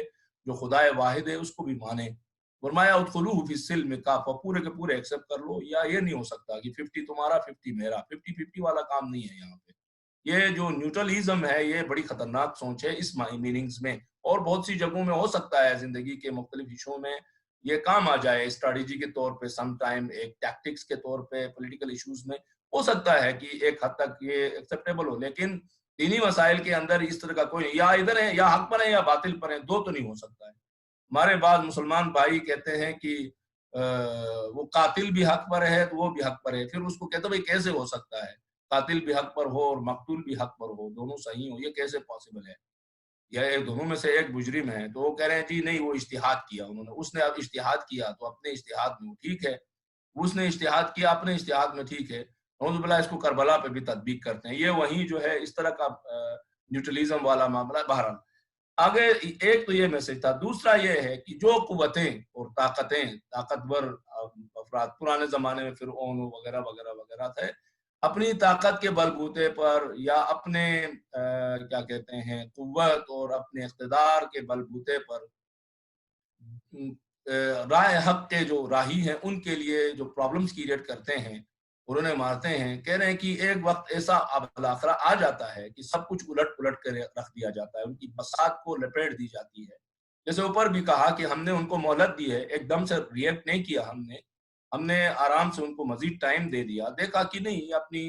جو خدائے واحد ہے اس کو بھی مانیں۔ فرمایا ادخلوہ فی السلم کافہ، پورے کے پورے ایکسپٹ کر لو، یا یہ نہیں ہو سکتا کہ 50 تمہارا 50 میرا، 50-50 والا کام نہیں ہے یہاں پہ۔ یہ جو نیوٹرلزم ہے یہ بڑی خطرناک سوچ ہے اس میننگز میں، اور بہت سی جگہوں میں ہو سکتا ہے زندگی کے مختلف ایشوں میں یہ کام آ جائے، اسٹریٹجی کے طور پہ، سم ٹائم ایک ٹیکٹکس کے طور پہ، پولیٹیکل ایشوز میں ہو سکتا ہے کہ ایک حد تک یہ ایکسیپٹیبل ہو، لیکن دینی مسائل کے اندر اس طرح کا کوئی، یا ادھر ہے یا حق پر ہے یا باطل پر ہے، دو تو نہیں ہو سکتا ہے۔ ہمارے بعض مسلمان بھائی کہتے ہیں کہ وہ قاتل بھی حق پر ہے تو وہ بھی حق پر ہے، پھر اس کو کہتے ہیں بھائی کیسے ہو سکتا ہے قاتل بھی حق پر ہو اور مقتول بھی حق پر ہو، دونوں صحیح ہو، یہ کیسے پاسبل ہے؟ یا دونوں میں سے ایک مجرم ہے تو وہ کہہ رہے ہیں جی نہیں وہ اجتہاد کیا انہوں نے، اس نے اب اجتہاد کیا تو اپنے اجتہاد میں وہ ٹھیک ہے، اس نے اجتہاد کیا اپنے اجتہاد میں ٹھیک ہے، نعوذ باللہ اس کو کربلا پہ بھی تطبیق کرتے ہیں۔ یہ وہی جو ہے اس طرح کا نیوٹرلزم والا معاملہ۔ بہرحال آگے ایک تو یہ میسج تھا، دوسرا یہ ہے کہ جو قوتیں اور طاقتیں، طاقتور افراد پرانے زمانے میں فرعون وغیرہ وغیرہ وغیرہ تھے، اپنی طاقت کے بل بوتے پر یا اپنے کیا کہتے ہیں قوت اور اپنے اقتدار کے بل بوتے پر راہ حق کے جو راہی ہیں ان کے لیے جو پرابلمز کریٹ کرتے ہیں اور انہیں مارتے ہیں، کہہ رہے ہیں کہ ایک وقت ایسا بالآخرہ آ جاتا ہے کہ سب کچھ الٹ پلٹ کر رکھ دیا جاتا ہے، ان کی بساط کو لپیٹ دی جاتی ہے۔ جیسے اوپر بھی کہا کہ ہم نے ان کو مہلت دی ہے، ایک دم سے ریئیکٹ نہیں کیا، ہم نے آرام سے ان کو مزید ٹائم دے دیا، دیکھا کہ نہیں اپنی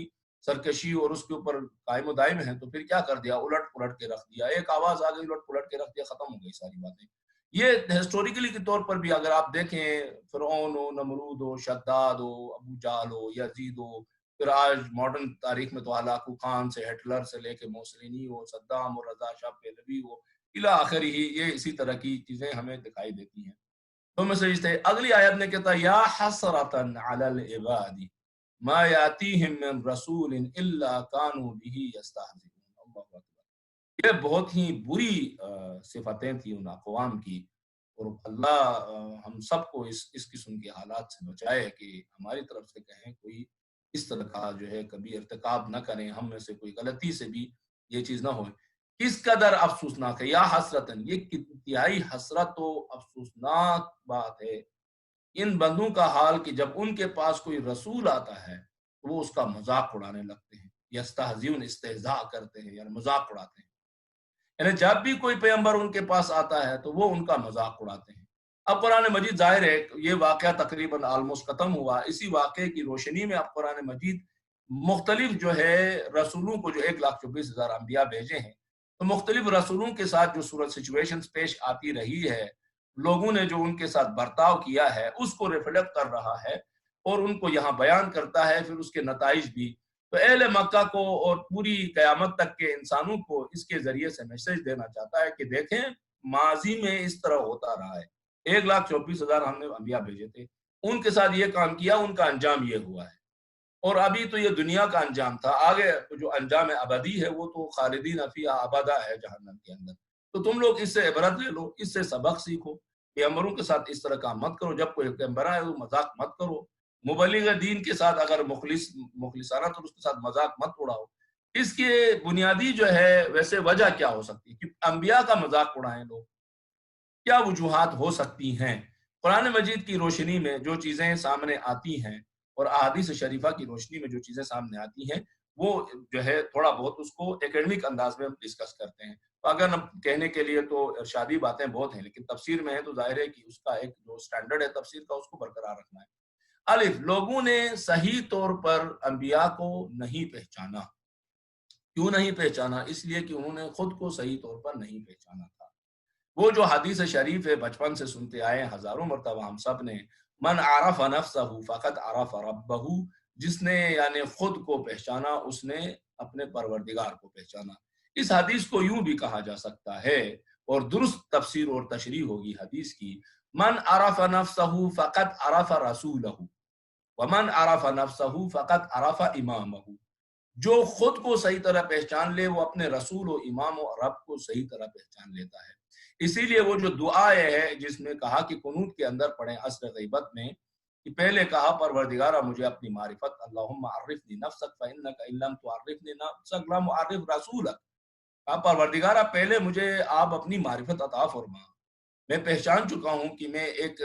سرکشی اور اس کے اوپر قائم و دائم ہے تو پھر کیا کر دیا، الٹ پلٹ کے رکھ دیا، ایک آواز آ گئی الٹ پلٹ کے رکھ دیا، ختم ہو گئی ساری باتیں۔ یہ ہسٹوریکلی کے طور پر بھی اگر آپ دیکھیں، فرعون ہو، نمرود ہو، شداد ہو، ابو جہل ہو، یزید ہو، پھر آج ماڈرن تاریخ میں تو ہلاکو خان سے ہٹلر سے لے کے موسولینی ہو، صدام اور رضا شاہ پہلوی ہو، الی آخر ہی یہ اسی طرح کی چیزیں ہمیں دکھائی دیتی ہیں۔ تو میسج تھے۔ اگلی آیت میں کہتا ہے یا حسرتن علی العباد ما یاتیہم من رسول الا کانوا بہ یستہزئون۔ اللہ اکبر۔ یہ بہت ہی بری صفتیں تھیں ان اقوام کی، اور اللہ ہم سب کو اس قسم کے حالات سے بچائے کہ ہماری طرف سے کہیں کوئی اس طرح کا جو ہے کبھی ارتکاب نہ کریں، ہم میں سے کوئی غلطی سے بھی یہ چیز نہ ہو۔ کس قدر افسوسناک ہے، یا حسرتن، یہ انتہائی حسرت و افسوسناک بات ہے ان بندوں کا حال کہ جب ان کے پاس کوئی رسول آتا ہے تو وہ اس کا مذاق اڑانے لگتے ہیں، یستہزئون، استہزاء کرتے ہیں یعنی مذاق اڑاتے ہیں۔ یعنی جب بھی کوئی پیغمبر ان کے پاس آتا ہے تو وہ ان کا مذاق اڑاتے ہیں۔ اب قرآن مجید ظاہر ہے یہ واقعہ تقریباً آلموسٹ ختم ہوا، اسی واقعے کی روشنی میں اب قرآن مجید مختلف جو ہے رسولوں کو، جو 1,24,000 انبیاء بھیجے ہیں، تو مختلف رسولوں کے ساتھ جو صورت سچویشنز پیش آتی رہی ہے، لوگوں نے جو ان کے ساتھ برتاؤ کیا ہے اس کو ریفلیکٹ کر رہا ہے اور ان کو یہاں بیان کرتا ہے، پھر اس کے نتائج بھی۔ تو اہل مکہ کو اور پوری قیامت تک کے انسانوں کو اس کے ذریعے سے میسج دینا چاہتا ہے کہ دیکھیں ماضی میں اس طرح ہوتا رہا ہے، 1,24,000 ہم نے انبیاء بھیجے تھے، ان کے ساتھ یہ کام کیا، ان کا انجام یہ ہوا ہے، اور ابھی تو یہ دنیا کا انجام تھا، آگے جو انجام ابدی ہے وہ تو خالدین فیہا ابدا ہے جہنم کے اندر۔ تو تم لوگ اس سے عبرت لے لو، اس سے سبق سیکھو، پیغمبروں کے ساتھ اس طرح کام مت کرو، جب کوئی پیغمبر آئے وہ مذاق مت کرو، مبلغ دین کے ساتھ اگر مخلصانہ تو اس کے ساتھ مذاق مت اڑاؤ۔ اس کی بنیادی جو ہے ویسے وجہ کیا ہو سکتی ہے کہ انبیاء کا مذاق اڑائیں لوگ؟ کیا وجوہات ہو سکتی ہیں؟ قرآن مجید کی روشنی میں جو چیزیں سامنے آتی ہیں اور احادیث شریفہ کی روشنی میں جو چیزیں سامنے آتی ہیں وہ جو ہے تھوڑا بہت اس کو ایکیڈمک انداز میں ہم ڈسکس کرتے ہیں۔ تو اگر ہم کہنے کے لیے تو ارشادی باتیں بہت ہیں، لیکن تفسیر میں ہے تو ظاہر ہے کہ اس کا ایک جو سٹینڈرڈ ہے تفسیر کا اس کو برقرار رکھنا ہے۔ الف، لوگوں نے صحیح طور پر انبیاء کو نہیں پہچانا۔ کیوں نہیں پہچانا؟ اس لیے کہ انہوں نے خود کو صحیح طور پر نہیں پہچانا تھا۔ وہ جو حدیث شریف ہے بچپن سے سنتے آئے ہیں ہزاروں مرتبہ ہم سب نے، من عرف نفسہ فقط عرف ربہ، جس نے یعنی خود کو پہچانا اس نے اپنے پروردگار کو پہچانا۔ اس حدیث کو یوں بھی کہا جا سکتا ہے، اور درست تفسیر اور تشریح ہوگی حدیث کی، من عرف نفسہ فقط عرف رسولہ ومن عرف نفسہ فقط عرف امامہ، جو خود کو صحیح طرح پہچان لے وہ اپنے رسول و امام و رب کو صحیح طرح پہچان لیتا ہے۔ اسی لیے وہ جو دعا ہے جس میں کہا کہ قنوت کے اندر پڑھیں عصر غیبت میں، کہ پہلے کہا پروردگارہ مجھے اپنی معرفت، اللہم عرفنی نفسک فإنک ان لم تعرفنی نفسک لم اعرف رسولک، کہا پروردگارہ پہلے مجھے آپ اپنی معرفت عطا فرما، میں پہچان چکا ہوں کہ میں ایک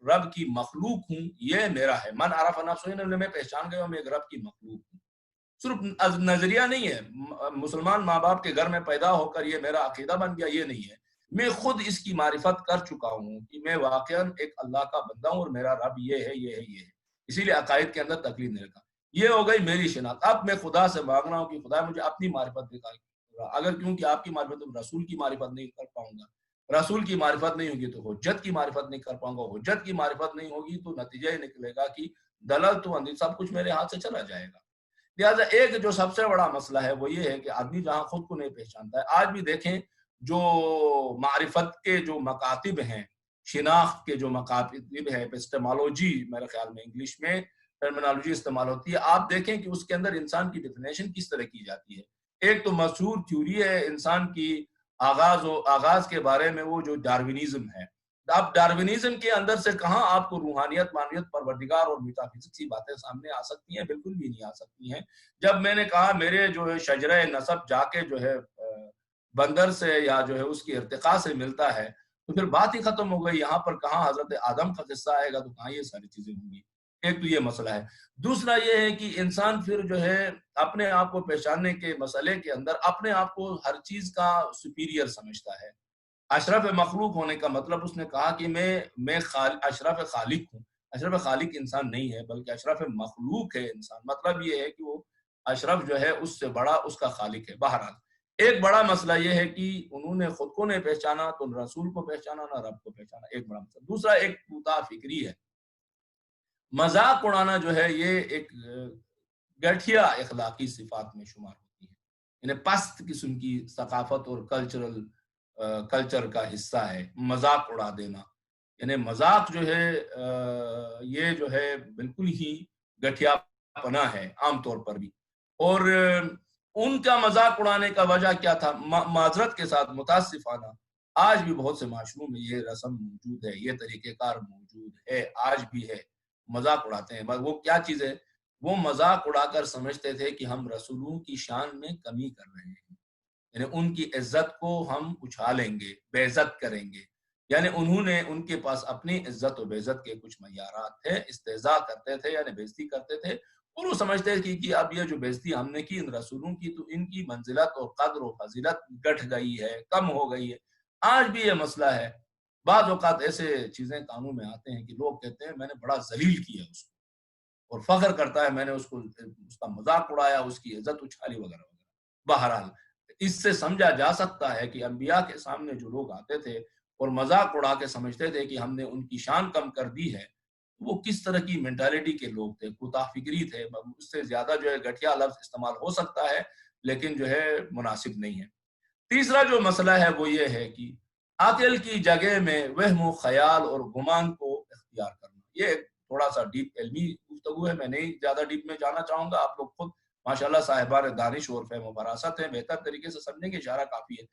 رب کی مخلوق ہوں، یہ میرا ہے، من عرف نفسہ، میں پہچان گیا ہوں میں ایک رب کی مخلوق ہوں۔ صرف نظریہ نہیں ہے، مسلمان ماں باپ کے گھر میں پیدا ہو کر یہ میرا عقیدہ بن گیا، یہ نہیں ہے، میں خود اس کی معرفت کر چکا ہوں کہ میں واقعاً ایک اللہ کا بندہ ہوں اور میرا رب یہ ہے یہ ہے یہ ہے، اسی لیے عقائد کے اندر تقلید نہیں رکھا۔ یہ ہو گئی میری شناخت۔ اب میں خدا سے مانگ رہا ہوں کہ خدا مجھے اپنی معرفت دکھائے، اگر کیونکہ آپ کی معرفت رسول کی معرفت نہیں کر پاؤں گا، رسول کی معرفت نہیں ہوگی تو حجت کی معرفت نہیں کر پاؤں گا، حجت کی معرفت نہیں ہوگی تو نتیجہ یہ نکلے گا کہ دلل تو اندھی سب کچھ میرے ہاتھ سے چلا جائے گا۔ لہٰذا ایک جو سب سے بڑا مسئلہ ہے وہ یہ ہے کہ آدمی جہاں خود کو نہیں پہچانتا ہے، آج بھی دیکھیں جو معرفت کے جو مکاتب ہیں، شناخت کے جو مکاتب ہے، ایپسٹمالوجی میرے خیال میں انگلش میں ٹرمینالوجی استعمال ہوتی ہے، آپ دیکھیں کہ اس کے اندر انسان کی ڈیفینیشن کس طرح کی جاتی ہے۔ ایک تو مشہور تھیوری ہے انسان کی آغاز کے بارے میں، وہ جو ڈاروینزم ہے۔ اب ڈاروینزم کے اندر سے کہاں آپ کو روحانیت، معنویت، پروردگار اور میٹافزکس کی باتیں سامنے آ سکتی ہیں؟ بالکل بھی نہیں آ سکتی ہیں۔ جب میں نے کہا میرے جو ہے شجرہ نسب جا کے جو ہے بندر سے یا جو ہے اس کی ارتقاء سے ملتا ہے، تو پھر بات ہی ختم ہو گئی۔ یہاں پر کہاں حضرت آدم کا قصہ آئے گا تو کہاں یہ ساری چیزیں ہوں گی۔ ایک تو یہ مسئلہ ہے۔ دوسرا یہ ہے کہ انسان پھر جو ہے اپنے آپ کو پہچاننے کے مسئلے کے اندر اپنے آپ کو ہر چیز کا سپیریئر سمجھتا ہے۔ اشرف مخلوق ہونے کا مطلب اس نے کہا کہ میں اشرف خالق ہوں۔ اشرف خالق انسان نہیں ہے بلکہ اشرف مخلوق ہے انسان۔ مطلب یہ ہے کہ وہ اشرف جو ہے اس سے بڑا اس کا خالق ہے۔ بہرحال ایک بڑا مسئلہ یہ ہے کہ انہوں نے خود کو نہیں پہچانا تو نہ رسول کو پہچانا نہ رب کو پہچانا، ایک بڑا مسئلہ۔ دوسرا ایک کوتا فکری ہے، مذاق اڑانا جو ہے یہ ایک گٹھیا اخلاقی صفات میں شمار ہوتی ہے، یعنی پست قسم کی ثقافت اور کلچر کا حصہ ہے مذاق اڑا دینا۔ یعنی مذاق جو ہے یہ جو ہے بالکل ہی گٹھیا پنا ہے عام طور پر بھی۔ اور ان کا مذاق اڑانے کا وجہ کیا تھا؟ معذرت کے ساتھ متاسفانہ آج بھی بہت سے معاشروں میں یہ رسم موجود ہے، یہ طریقہ کار موجود ہے، آج بھی ہے، مذاق اڑاتے ہیں۔ وہ کیا چیز ہے؟ وہ مذاق اڑا کر سمجھتے تھے کہ ہم رسولوں کی شان میں کمی کر رہے ہیں، یعنی ان کی عزت کو ہم اچھالیں گے، بے عزت کریں گے۔ یعنی انہوں نے ان کے پاس اپنی عزت و بے عزت کے کچھ معیارات تھے، استہزاء کرتے تھے یعنی بے عزتی کرتے تھے، اور وہ سمجھتے تھے کہ اب یہ جو بے عزتی ہم نے کی ان رسولوں کی تو ان کی منزلت اور قدر و فضیلت گھٹ گئی ہے، کم ہو گئی ہے۔ آج بھی یہ مسئلہ ہے۔ بعض اوقات ایسے چیزیں قانون میں آتے ہیں کہ لوگ کہتے ہیں میں نے بڑا ذلیل کیا اس کو، اور فخر کرتا ہے میں نے اس کا مذاق اڑایا، اس کی عزت اچھالی وغیرہ وغیرہ۔ بہرحال اس سے سمجھا جا سکتا ہے کہ انبیاء کے سامنے جو لوگ آتے تھے اور مذاق اڑا کے سمجھتے تھے کہ ہم نے ان کی شان کم کر دی ہے، وہ کس طرح کی مینٹالٹی کے لوگ تھے، کوتا فکری تھے۔ اس سے زیادہ جو ہے گٹھیا لفظ استعمال ہو سکتا ہے لیکن جو ہے مناسب نہیں ہے۔ تیسرا جو مسئلہ ہے وہ یہ ہے کہ عقل کی جگہ میں وہم و خیال اور گمان کو اختیار کرنا۔ یہ ایک تھوڑا سا ڈیپ علمی گفتگو ہے، میں نہیں زیادہ ڈیپ میں جانا چاہوں گا، آپ لوگ خود ماشاءاللہ صاحبان دانش اور فہم و فراست ہیں، بہتر طریقے سے سمجھیں گے، اشارہ کافی ہے۔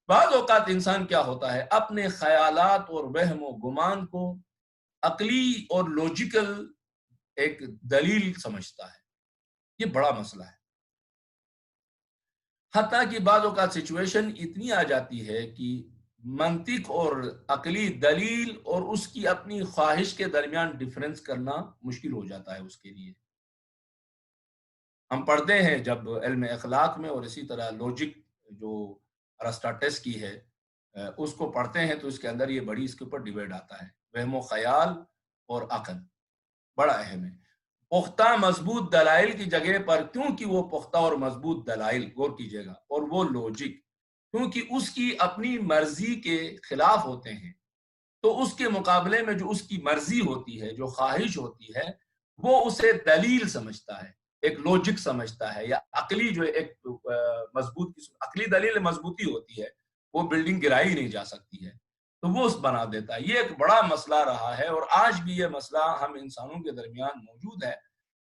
بعض اوقات انسان کیا ہوتا ہے اپنے خیالات اور وہم و گمان کو عقلی اور لوجیکل ایک دلیل سمجھتا ہے، یہ بڑا مسئلہ ہے۔ حتیٰ کہ بعض اوقات سچویشن اتنی آ جاتی ہے کہ منطق اور عقلی دلیل اور اس کی اپنی خواہش کے درمیان ڈیفرنس کرنا مشکل ہو جاتا ہے اس کے لیے۔ ہم پڑھتے ہیں جب علم اخلاق میں اور اسی طرح لوجک جو ارسطاٹس کی ہے اس کو پڑھتے ہیں تو اس کے اندر یہ بڑی اس کے اوپر ڈیبیٹ آتا ہے، وہم و خیال اور عقل بڑا اہم ہے۔ پختہ مضبوط دلائل کی جگہ پر، کیونکہ وہ پختہ اور مضبوط دلائل، غور کیجیے گا، اور وہ لوجک کیونکہ اس کی اپنی مرضی کے خلاف ہوتے ہیں، تو اس کے مقابلے میں جو اس کی مرضی ہوتی ہے، جو خواہش ہوتی ہے، وہ اسے دلیل سمجھتا ہے، ایک لوجک سمجھتا ہے، یا عقلی جو ایک مضبوط عقلی دلیل مضبوطی ہوتی ہے، وہ بلڈنگ گرائی ہی نہیں جا سکتی ہے، تو وہ اس بنا دیتا ہے۔ یہ ایک بڑا مسئلہ رہا ہے اور آج بھی یہ مسئلہ ہم انسانوں کے درمیان موجود ہے،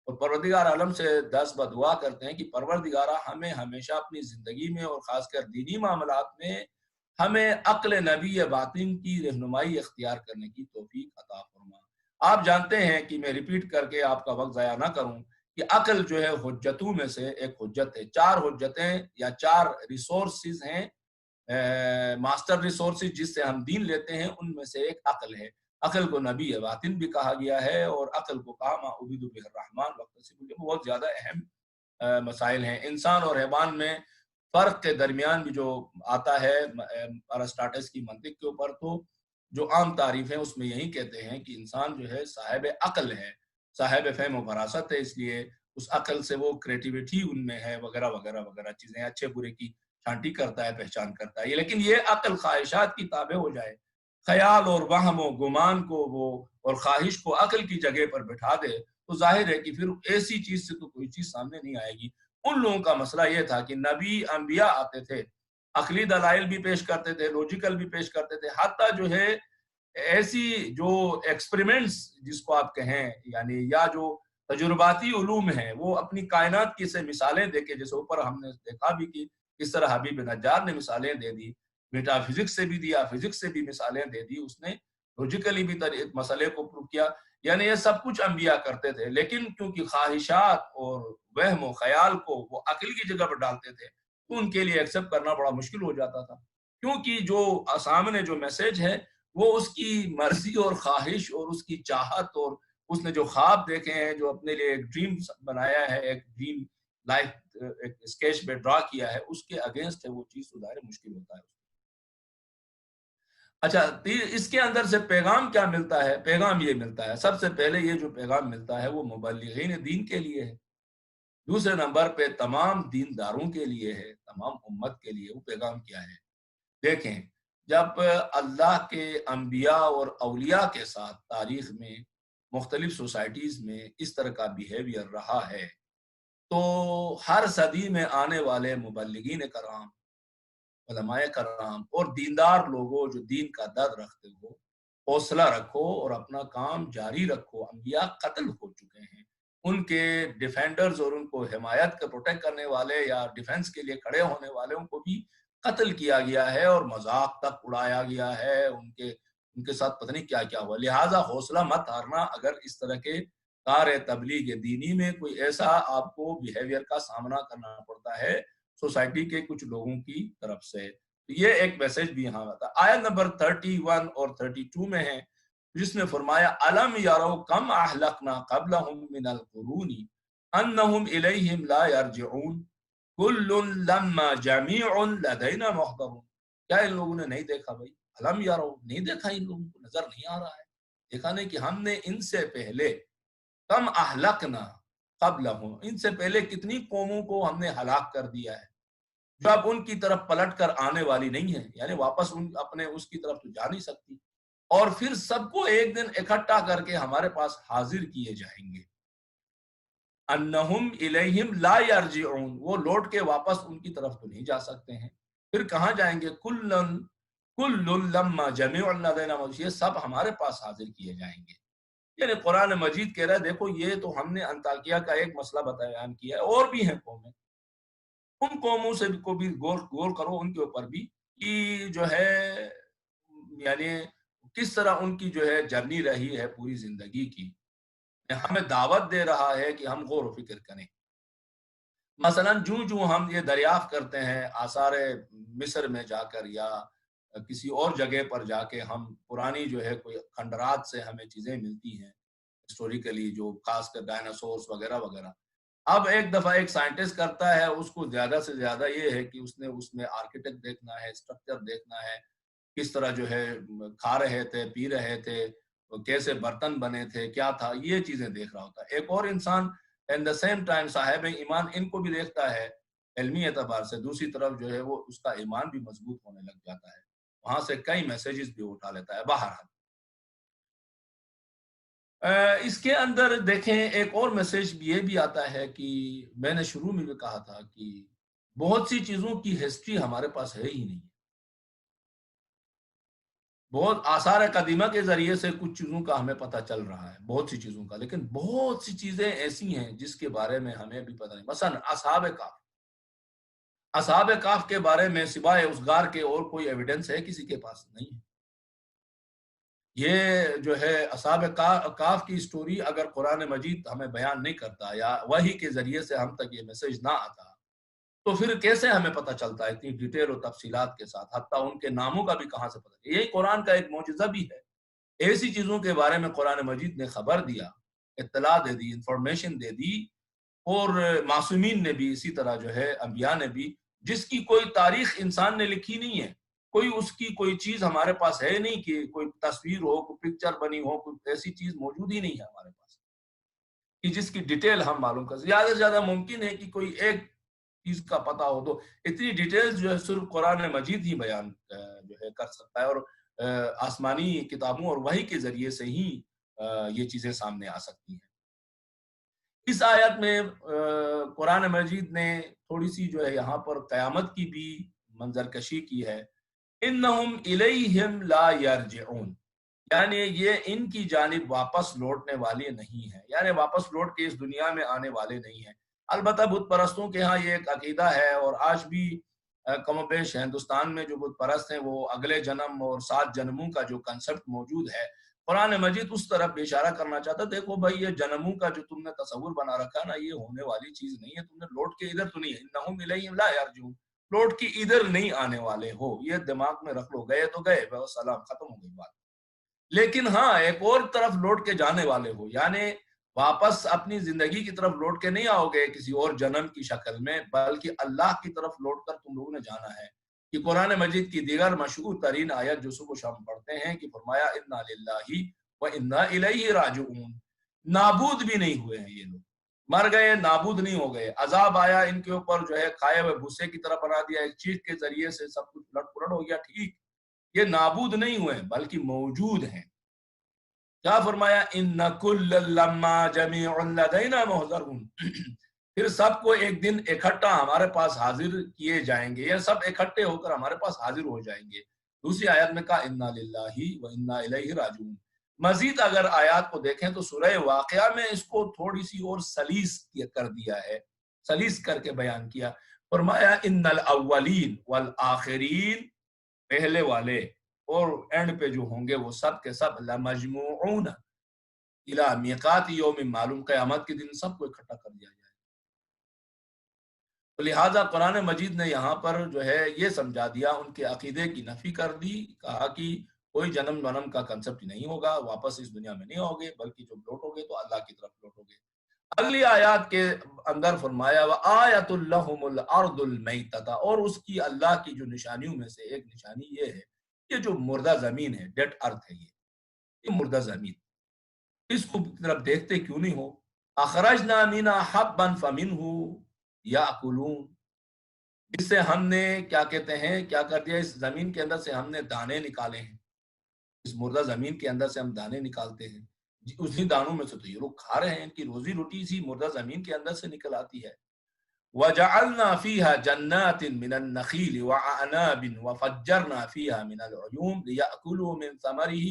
اور پروردگار عالم سے دست بدعا کرتے ہیں کہ پروردگارہ ہمیں ہمیشہ اپنی زندگی میں اور خاص کر دینی معاملات میں ہمیں عقل نبی باطن کی رہنمائی اختیار کرنے کی توفیق عطا فرما۔ آپ جانتے ہیں کہ میں ریپیٹ کر کے آپ کا وقت ضائع نہ کروں کہ عقل جو ہے حجتوں میں سے ایک حجت ہے۔ 4 حجتیں یا 4 ریسورسز ہیں، ماسٹر ریسورسز جس سے ہم دین لیتے ہیں، ان میں سے ایک عقل ہے۔ عقل کو نبی باطن بھی کہا گیا ہے، اور عقل کو کہا ما عبید بہ الرحمن وقت سے مجھے بہت زیادہ اہم مسائل ہیں۔ انسان اور حیوان میں فرق کے درمیان بھی جو آتا ہے ارسطاطس کی منطق کے اوپر، تو جو عام تعریف ہیں اس میں یہی کہتے ہیں کہ انسان جو ہے صاحب عقل ہے، صاحب فہم و فراست ہے، اس لیے اس عقل سے وہ کریٹیویٹی ان میں ہے وغیرہ وغیرہ وغیرہ چیزیں، اچھے برے کی چھانٹی کرتا ہے، پہچان کرتا ہے۔ لیکن یہ عقل خواہشات کی تابع ہو جائے، خیال اور وہم و گمان کو وہ اور خواہش کو عقل کی جگہ پر بٹھا دے، تو ظاہر ہے کہ پھر ایسی چیز سے تو کوئی چیز سامنے نہیں آئے گی۔ ان لوگوں کا مسئلہ یہ تھا کہ نبی انبیاء آتے تھے، عقلی دلائل بھی پیش کرتے تھے، لوجیکل بھی پیش کرتے تھے، حتیٰ جو ہے ایسی جو ایکسپریمنٹس جس کو آپ کہیں، یعنی یا جو تجرباتی علوم ہیں، وہ اپنی کائنات کی سے مثالیں دے کے، جیسے اوپر ہم نے دیکھا بھی کہ کس طرح حبیب نجار نے مثالیں دے دی، میٹا فزکس سے بھی دیا، فزکس سے بھی مثالیں دے دی، اس نے لوجیکلی بھی مسئلے کو پروف کیا۔ یعنی یہ سب کچھ انبیاء کرتے تھے، لیکن کیونکہ خواہشات اور وہم و خیال کو وہ عقل کی جگہ پر ڈالتے تھے، تو ان کے لیے ایکسیپٹ کرنا بڑا مشکل ہو جاتا تھا، کیونکہ جو سامنے جو میسج ہے وہ اس کی مرضی اور خواہش اور اس کی چاہت، اور اس نے جو خواب دیکھے ہیں، جو اپنے لیے ایک ڈریم بنایا ہے، ایک ڈریم لائف ایک اسکیچ میں ڈرا کیا ہے، اس کے اگینسٹ ہے وہ چیز، ظاہر مشکل ہوتا ہے۔ اچھا، اس کے اندر سے پیغام کیا ملتا ہے؟ پیغام یہ ملتا ہے، سب سے پہلے یہ جو پیغام ملتا ہے وہ مبلغین دین کے لیے ہے، دوسرے نمبر پہ تمام دینداروں کے لیے ہے، تمام امت کے لیے۔ وہ پیغام کیا ہے؟ دیکھیں، جب اللہ کے انبیاء اور اولیاء کے ساتھ تاریخ میں مختلف سوسائٹیز میں اس طرح کا بیہیویئر رہا ہے، تو ہر صدی میں آنے والے مبلغین کرام، علماء کرام اور دیندار لوگوں جو دین کا درد رکھتے ہو، حوصلہ رکھو اور اپنا کام جاری رکھو۔ انبیاء قتل ہو چکے ہیں، ان کے ڈیفینڈرز اور ان کو حمایت کا پروٹیکٹ کرنے والے یا ڈیفینس کے لیے کھڑے ہونے والوں کو بھی قتل کیا گیا ہے، اور مذاق تک اڑایا گیا ہے، ان کے ساتھ پتہ نہیں کیا کیا ہوا۔ لہٰذا حوصلہ مت ہارنا، اگر اس طرح کے کار تبلیغ دینی میں کوئی ایسا آپ کو بیہیویئر کا سامنا کرنا پڑتا ہے سوسائٹی کے کچھ لوگوں کی طرف سے، یہ ایک میسج بھی یہاں آتا ہے۔ آیت نمبر 31 اور 32 میں ہے، جس میں فرمایا الم یروا کم اہلکنا قبلہم من القرون انہم الیہم لا یرجعون کل لما جمیع لدینا محضرون۔ کیا ان لوگوں نے نہیں دیکھا بھائی؟ الم یروا، نہیں دیکھا؟ ان لوگوں کو نظر نہیں آ رہا ہے؟ دیکھا نہیں کہ ہم نے ان سے پہلے کم اہلکنا قبلہم، ان سے پہلے کتنی قوموں کو ہم نے ہلاک کر دیا ہے، جو اب ان کی طرف پلٹ کر آنے والی نہیں ہے، یعنی واپس اپنے اس کی طرف تو جا نہیں سکتی، اور پھر سب کو ایک دن اکٹھا کر کے ہمارے پاس حاضر کیے جائیں گے۔ انہم الیہم لا یرجعون، وہ لوٹ کے واپس ان کی طرف تو نہیں جا سکتے ہیں، پھر کہاں جائیں گے؟ کل لما جمیع لدینا محضرون، یہ سب ہمارے پاس حاضر کیے جائیں گے۔ یعنی قرآن مجید کہہ رہا ہے دیکھو، یہ تو ہم نے انطاکیہ کا ایک مسئلہ بیان کیا ہے، اور بھی ہیں قومیں، ان قوموں سے کو بھی غور کرو، ان کے اوپر بھی کہ جو ہے یعنی کس طرح ان کی جو ہے جرنی رہی ہے پوری زندگی کی، ہمیں دعوت دے رہا ہے کہ ہم غور و فکر کریں۔ مثلا جو ہم یہ دریافت کرتے ہیں آثار مصر میں جا کر یا کسی اور جگہ پر جا کے، ہم پرانی جو ہے کوئی کھنڈرات سے ہمیں چیزیں ملتی ہیں ہسٹوریکلی، جو خاص کر ڈائناسورس وغیرہ وغیرہ۔ اب ایک دفعہ ایک سائنٹسٹ کرتا ہے، اس کو زیادہ سے زیادہ یہ ہے کہ اس نے اس میں آرکیٹیکٹ دیکھنا ہے، اسٹرکچر دیکھنا ہے، کس طرح جو ہے کھا رہے تھے، پی رہے تھے، کیسے برتن بنے تھے، کیا تھا، یہ چیزیں دیکھ رہا ہوتا ہے۔ ایک اور انسان ایٹ دا سیم ٹائم صاحب ایمان ان کو بھی دیکھتا ہے علمی اعتبار سے، دوسری طرف جو ہے وہ اس کا ایمان بھی مضبوط ہونے لگ جاتا ہے، وہاں سے کئی میسیجز بھی اٹھا لیتا ہے۔ بہرحال اس کے اندر دیکھیں ایک اور میسیج یہ بھی آتا ہے کہ میں نے شروع میں بھی کہا تھا کہ بہت سی چیزوں کی ہسٹری ہمارے پاس ہے ہی نہیں، بہت آثار قدیمہ کے ذریعے سے کچھ چیزوں کا ہمیں پتہ چل رہا ہے، بہت سی چیزوں کا، لیکن بہت سی چیزیں ایسی ہیں جس کے بارے میں ہمیں بھی پتہ نہیں. مثلا اصحاب کہف کے بارے میں سوائے اس غار کے اور کوئی ایویڈنس ہے کسی کے پاس؟ نہیں ہے. یہ جو ہے اصحاب کہف کی سٹوری اگر قرآن مجید ہمیں بیان نہیں کرتا یا وحی کے ذریعے سے ہم تک یہ میسج نہ آتا تو پھر کیسے ہمیں پتہ چلتا ہے اتنی ڈیٹیل اور تفصیلات کے ساتھ، حتیٰ ان کے ناموں کا بھی کہاں سے پتہ؟ یہی قرآن کا ایک معجزہ بھی ہے. ایسی چیزوں کے بارے میں قرآن مجید نے خبر دیا، اطلاع دے دی، انفارمیشن دے دی، اور معصومین نے بھی اسی طرح جو ہے انبیاء نے بھی، جس کی کوئی تاریخ انسان نے لکھی نہیں ہے. کوئی اس کی کوئی چیز ہمارے پاس ہے نہیں کہ کوئی تصویر ہو، کوئی پکچر بنی ہو، کوئی ایسی چیز موجود ہی نہیں ہے ہمارے پاس کہ جس کی ڈیٹیل ہم معلوم کر. زیادہ سے زیادہ ممکن ہے کہ کوئی ایک چیز کا پتہ ہو، تو اتنی ڈیٹیلز جو ہے صرف قرآن مجید ہی بیان جو ہے کر سکتا ہے، اور آسمانی کتابوں اور وحی کے ذریعے سے ہی یہ چیزیں سامنے آ سکتی ہیں. اس آیت میں قرآن مجید نے تھوڑی سی جو ہے یہاں پر قیامت کی بھی منظر کشی کی ہے. انہم الیہم لا یرجعون، یعنی یہ ان کی جانب واپس لوٹنے والے نہیں ہیں، یعنی واپس لوٹ کے اس دنیا میں آنے والے نہیں ہیں. البتہ بت پرستوں کے ہاں یہ ایک عقیدہ ہے، اور آج بھی کم و بیش ہندوستان میں جو بت پرست ہیں وہ اگلے جنم اور 7 جنموں کا جو کنسپٹ موجود ہے، قرآن مجید اس طرف بھی اشارہ کرنا چاہتا ہے. دیکھو بھائی، یہ جنموں کا جو تم نے تصور بنا رکھا نا، یہ ہونے والی چیز نہیں ہے. تم نے لوٹ کے ادھر تو نہیں ہے، انہم الیہم لا یرجعون، لوٹ کے ادھر نہیں آنے والے ہو. یہ دماغ میں رکھ لو، گئے تو گئے، بس سلام، ختم ہو گئی بات. لیکن ہاں ایک اور طرف لوٹ کے جانے والے ہو، یعنی واپس اپنی زندگی کی طرف لوٹ کے نہیں آؤ گے کسی اور جنم کی شکل میں، بلکہ اللہ کی طرف لوٹ کر تم لوگوں نے جانا ہے. کہ قرآن مجید کی دیگر مشہور ترین آیت جو صبح و شام پڑھتے ہیں کہ فرمایا انا للہ و انا الیہ راجعون، نابود بھی نہیں ہوئے ہیں یہ لوگ، مر گئے نابود نہیں ہو گئے. عذاب آیا ان کے اوپر، جو ہے کھائے ہوئے بھوسے کی طرح بنا دیا، ایک چیخ کے ذریعے سے سب کچھ لٹ پلٹ ہو گیا، ٹھیک، یہ نابود نہیں ہوئے ہیں بلکہ موجود ہیں. کیا فرمایا؟ ان کل لما جمیع لدینا محضرون، پھر سب کو ایک دن اکٹھا ہمارے پاس حاضر کیے جائیں گے، یا سب اکٹھے ہو کر ہمارے پاس حاضر ہو جائیں گے. دوسری آیت میں کہا انا للہ و انا الیہ راجعون. مزید اگر آیات کو دیکھیں تو سورہ واقعہ میں اس کو تھوڑی سی اور سلیس کر دیا ہے، سلیس کر کے بیان کیا. فرمایا ان الاولین والآخرین، پہلے والے اور اینڈ پہ جو ہوں گے وہ سب کے سب لمجموعون الی میقات یوم معلوم، قیامت کے دن سب کو اکٹھا کر دیا جائے. تو لہٰذا قرآن مجید نے یہاں پر جو ہے یہ سمجھا دیا، ان کے عقیدے کی نفی کر دی، کہا کہ کوئی جنم ونم کا کنسپٹ نہیں ہوگا، واپس اس دنیا میں نہیں ہوگے، بلکہ جب لوٹو گے تو اللہ کی طرف لوٹو گے. اگلی آیات کے اندر فرمایا وآیۃ لہم الارض المیتۃ، اور اس کی اللہ کی جو نشانیوں میں سے ایک نشانی یہ ہے، یہ جو مردہ زمین ہے، ڈیڈ ارتھ ہے، یہ مردہ زمین، اس کو طرف دیکھتے کیوں نہیں ہو؟ اخرجنا منها حبا فمنہ یاکلون، اس سے ہم نے کیا کہتے ہیں، کیا کر دیا، اس زمین کے اندر سے ہم نے دانے نکالے ہیں، اس مردہ زمین کے اندر سے ہم دانے نکالتے ہیں، اسی دانوں میں سے تو یہ لوگ کھا رہے ہیں، ان کی روزی روٹی اسی مردہ زمین کے اندر سے نکل آتی ہے. وَجَعَلْنَا فِيهَا جَنَّاتٍ مِّنَ النَّخِيلِ وَأَعْنَابٍ وَفَجَّرْنَا فِيهَا مِنَ الْعُيُونِ لِيَأْكُلُوا مِن ثَمَرِهِ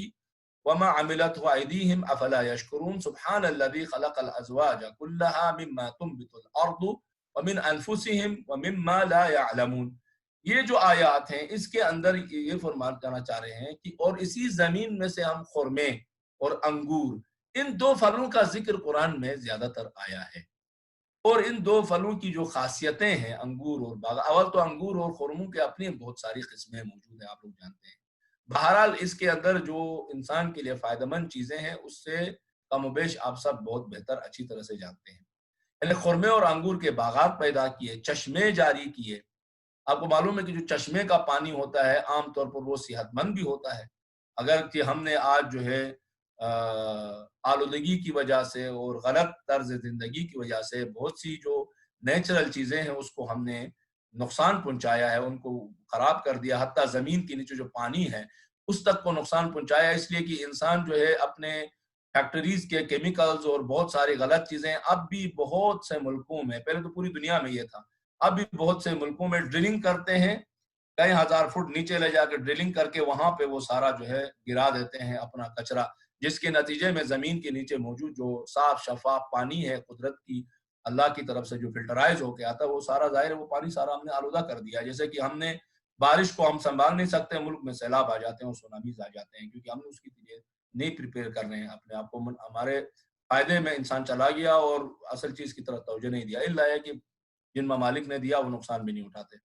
وَمَا عَمِلَتْهُ أَيْدِيهِمْ أَفَلَا يَشْكُرُونَ سُبْحَانَ الَّذِي خَلَقَ الْأَزْوَاجَ كُلَّهَا مِمَّا تُنبِتُ الْأَرْضُ وَمِنْ أَنفُسِهِمْ وَمِمَّا لَا يَعْلَمُونَ. یہ جو آیات ہیں اس کے اندر یہ فرمان کرنا چاہ رہے ہیں کہ اور اسی زمین میں سے ہم خرمے اور انگور، ان دو پھلوں کا ذکر قرآن میں زیادہ تر آیا ہے. اور ان دو پھلوں کی جو خاصیتیں ہیں، انگور اور باغ، اول تو انگور اور خرموں کے اپنی بہت ساری قسمیں موجود ہیں، آپ لوگ جانتے ہیں. بہرحال اس کے اندر جو انسان کے لیے فائدہ مند چیزیں ہیں اس سے کم و بیش آپ سب بہت بہتر اچھی طرح سے جانتے ہیں. یعنی خرمے اور انگور کے باغات پیدا کیے، چشمے جاری کیے. آپ کو معلوم ہے کہ جو چشمے کا پانی ہوتا ہے عام طور پر وہ صحت مند بھی ہوتا ہے، اگر کہ ہم نے آج جو ہے آلودگی کی وجہ سے اور غلط طرز زندگی کی وجہ سے بہت سی جو نیچرل چیزیں ہیں اس کو ہم نے نقصان پہنچایا ہے، ان کو خراب کر دیا، حتیٰ زمین کے نیچے جو پانی ہے اس تک کو نقصان پہنچایا، اس لیے کہ انسان جو ہے اپنے فیکٹریز کے کیمیکلز اور بہت ساری غلط چیزیں اب بھی بہت سے ملکوں میں، پہلے تو پوری دنیا میں یہ تھا، اب بھی بہت سے ملکوں میں ڈرلنگ کرتے ہیں کئی ہزار فٹ نیچے لے جا کے ڈرلنگ کر کے وہاں پہ وہ سارا جو ہے گرا دیتے ہیں اپنا کچرا، جس کے نتیجے میں زمین کے نیچے موجود جو صاف شفاف پانی ہے قدرت کی اللہ کی طرف سے جو فلٹرائز ہو کے آتا ہے، وہ سارا ظاہر ہے وہ پانی سارا ہم نے آلودہ کر دیا. جیسے کہ ہم نے بارش کو ہم سنبھال نہیں سکتے، ملک میں سیلاب آ جاتے ہیں اور سونامیز آ جاتے ہیں، کیونکہ ہم نے اس کے لیے نہیں پریپیئر کر رہے ہیں اپنے آپ کو. ہمارے فائدے میں انسان چلا گیا اور اصل چیز کی طرف توجہ نہیں دیا. اللہ ہے کہ جن ممالک نے دیا وہ نقصان بھی نہیں اٹھاتے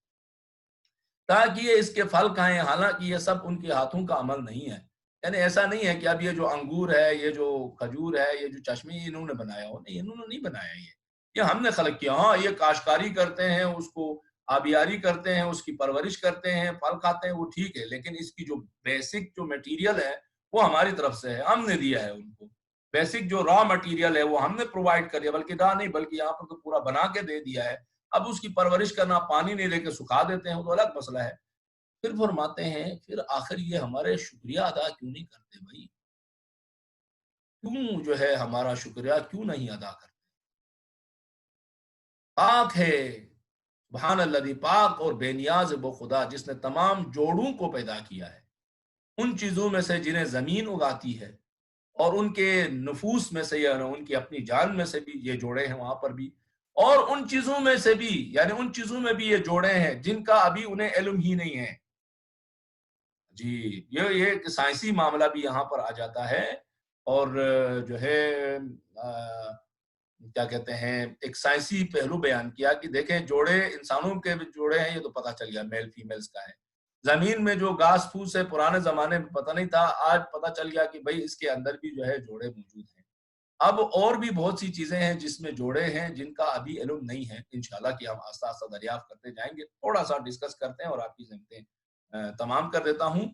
تاکہ یہ اس کے پھل کھائیں، حالانکہ یہ سب ان کے ہاتھوں کا عمل نہیں ہے. یعنی ایسا نہیں ہے کہ اب یہ جو انگور ہے، یہ جو کھجور ہے، یہ جو چشمے انہوں نے بنایا ہو، نہیں، انہوں نے نہیں بنایا. یہ ہم نے خلق کیا. ہاں یہ کاشتکاری کرتے ہیں، اس کو آبیاری کرتے ہیں، اس کی پرورش کرتے ہیں، پھل کھاتے ہیں، وہ ٹھیک ہے، لیکن اس کی جو بیسک جو میٹیریل ہے وہ ہماری طرف سے ہے، ہم نے دیا ہے ان کو. بیسک جو را مٹیریل ہے وہ ہم نے پرووائڈ کر دیا، بلکہ دا نہیں بلکہ یہاں پر تو پورا بنا کے دے دیا ہے. اب اس کی پرورش کرنا، پانی نہیں لے کے سکھا دیتے ہیں، وہ تو الگ مسئلہ ہے. پھر فرماتے ہیں پھر آخر یہ ہمارے شکریہ ادا کیوں نہیں کرتے بھائی؟ کیوں جو ہے ہمارا شکریہ کیوں نہیں ادا کرتے؟ پاک ہے سبحان اللہ، پاک اور بے نیاز وہ خدا جس نے تمام جوڑوں کو پیدا کیا ہے، ان چیزوں میں سے جنہیں زمین اگاتی ہے، اور ان کے نفوس میں سے یعنی ان کی اپنی جان میں سے بھی یہ جوڑے ہیں وہاں پر بھی، اور ان چیزوں میں سے بھی یعنی ان چیزوں میں بھی یہ جوڑے ہیں جن کا ابھی انہیں علم ہی نہیں ہے. جی یہ ایک سائنسی معاملہ بھی یہاں پر آ جاتا ہے. اور جو ہے کیا کہتے ہیں ایک سائنسی پہلو بیان کیا کہ دیکھیں جوڑے انسانوں کے جوڑے ہیں، یہ تو پتہ چل گیا میل فیمیلز کا ہے. زمین میں جو گھاس پھوس ہے پرانے زمانے میں پتہ نہیں تھا، آج پتہ چل گیا کہ بھائی اس کے اندر بھی جو ہے جوڑے موجود ہیں. اب اور بھی بہت سی چیزیں ہیں جس میں جوڑے ہیں جن کا ابھی علم نہیں ہے. انشاءاللہ کہ ہم آستہ آستہ دریافت کرتے جائیں گے. تھوڑا سا ڈسکس کرتے ہیں اور آپ کی ضمانتیں تمام کر دیتا ہوں.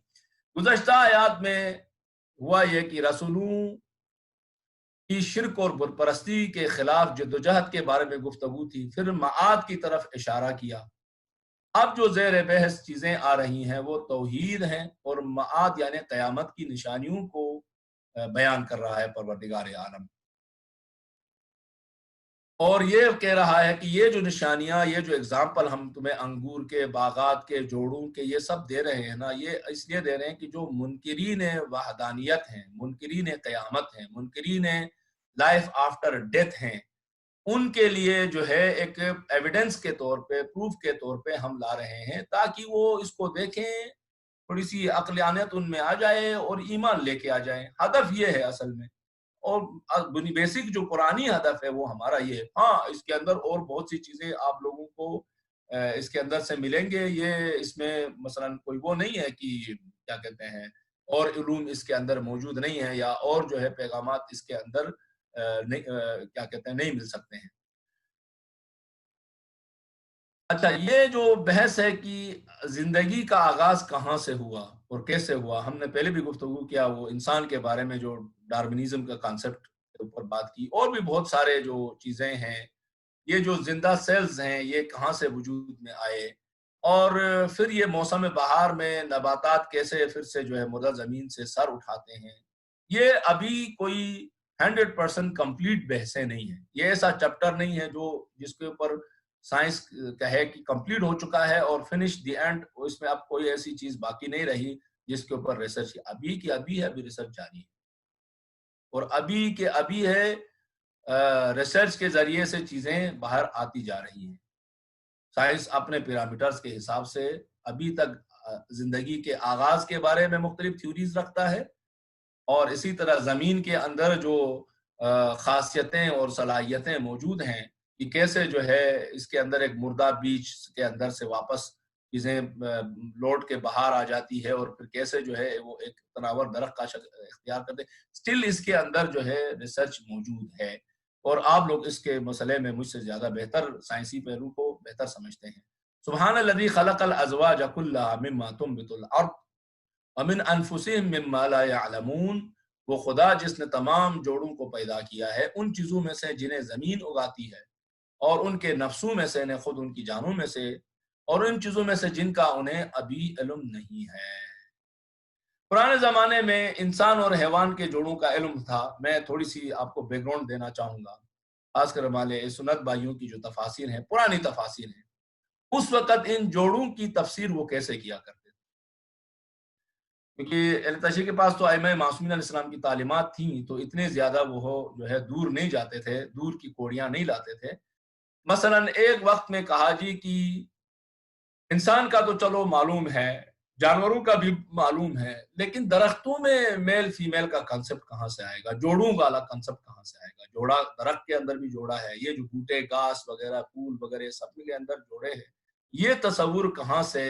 گزشتہ آیات میں ہوا یہ کہ رسولوں کی شرک اور بت پرستی کے خلاف جدوجہد کے بارے میں گفتگو تھی. پھر معاد کی طرف اشارہ کیا. اب جو زیر بحث چیزیں آ رہی ہیں وہ توحید ہیں اور معاد یعنی قیامت کی نشانیوں کو بیان کر رہا ہے پروردگار عالم. اور یہ کہہ رہا ہے کہ یہ جو نشانیاں، یہ جو اگزامپل ہم تمہیں انگور کے باغات کے جوڑوں کے یہ سب دے رہے ہیں نا، یہ اس لیے دے رہے ہیں کہ جو منکرین وحدانیت ہیں، منکرین قیامت ہیں، منکرین لائف آفٹر ڈیتھ ہیں، ان کے لیے جو ہے ایک ایویڈنس کے طور پہ، پروف کے طور پہ ہم لا رہے ہیں تاکہ وہ اس کو دیکھیں، تھوڑی سی عقلانیت ان میں آ جائے اور ایمان لے کے آ جائیں. ہدف یہ ہے اصل میں، اور بیسک جو قرآنی ہدف ہے وہ ہمارا یہ ہے. ہاں اس کے اندر اور بہت سی چیزیں آپ لوگوں کو اس کے اندر سے ملیں گے. یہ اس میں مثلا کوئی وہ نہیں ہے کہ کیا کہتے ہیں اور علوم اس کے اندر موجود نہیں ہے یا اور جو ہے پیغامات اس کے اندر کیا کہتے ہیں نہیں مل سکتے ہیں. اچھا یہ جو بحث ہے کہ زندگی کا آغاز کہاں سے ہوا اور کیسے ہوا، ہم نے پہلے بھی گفتگو کیا وہ انسان کے بارے میں جو ڈارونزم کا کانسیپٹ کے اوپر بات کی، اور بھی بہت سارے جو چیزیں ہیں. یہ جو زندہ سیلز ہیں یہ کہاں سے وجود میں آئے، اور پھر یہ موسم بہار میں نباتات کیسے پھر سے جو ہے مردہ زمین سے سر اٹھاتے ہیں. یہ ابھی کوئی 100% کمپلیٹ بحثیں نہیں ہیں. یہ ایسا چیپٹر نہیں ہے جو جس کے اوپر سائنس کہے کہ کمپلیٹ ہو چکا ہے اور فنش دی اینڈ، اس میں اب کوئی ایسی چیز باقی نہیں رہی جس کے اوپر ریسرچ ابھی کی ابھی ہے، ابھی ریسرچ جاری ہے اور ابھی کے ابھی ہے. ریسرچ کے ذریعے سے چیزیں باہر آتی جا رہی ہیں. سائنس اپنے پیرامیٹرز کے حساب سے ابھی تک زندگی کے آغاز کے بارے میں مختلف تھیوریز رکھتا ہے، اور اسی طرح زمین کے اندر جو خاصیتیں اور صلاحیتیں موجود ہیں کہ کیسے جو ہے اس کے اندر ایک مردہ بیج کے اندر سے واپس چیزیں لوٹ کے باہر آ جاتی ہے، اور پھر کیسے جو ہے وہ ایک تناور درخت کا شکل اختیار کرتے. اسٹل اس کے اندر جو ہے ریسرچ موجود ہے، اور آپ لوگ اس کے مسئلے میں مجھ سے زیادہ بہتر سائنسی پہلو کو بہتر سمجھتے ہیں. سبحان الذی خلق الازواج کلھا مما تنبت الارض ومن انفسهم مما لا يعلمون. وہ خدا جس نے تمام جوڑوں کو پیدا کیا ہے ان چیزوں میں سے جنہیں زمین اگاتی ہے، اور ان کے نفسوں میں سے، خود ان کی جانوں میں سے، اور ان چیزوں میں سے جن کا انہیں ابھی علم نہیں ہے. پرانے زمانے میں انسان اور حیوان کے جوڑوں کا علم تھا. میں تھوڑی سی آپ کو بیک گراؤنڈ دینا چاہوں گا، خاص کر ہمارے سنت بھائیوں کی جو تفاسیر ہیں، پرانی تفاسیر ہیں. اس وقت ان جوڑوں کی تفسیر وہ کیسے کیا کرتے تھے، کیونکہ اہل تشیع کے پاس تو ائمہ معصومین علیہ السلام کی تعلیمات تھیں، تو اتنے زیادہ وہ جو ہے دور نہیں جاتے تھے، دور کی کوڑیاں نہیں لاتے تھے۔ مثلا ایک وقت میں کہا جی کہ انسان کا تو چلو معلوم ہے، جانوروں کا بھی معلوم ہے، لیکن درختوں میں میل فیمیل کا کنسپٹ کہاں سے آئے گا، جوڑوں والا کنسپٹ کہاں سے آئے گا؟ جوڑا درخت کے اندر بھی جوڑا ہے، یہ جو بوٹے گھاس وغیرہ پھول وغیرہ سب کے اندر جوڑے ہیں، یہ تصور کہاں سے،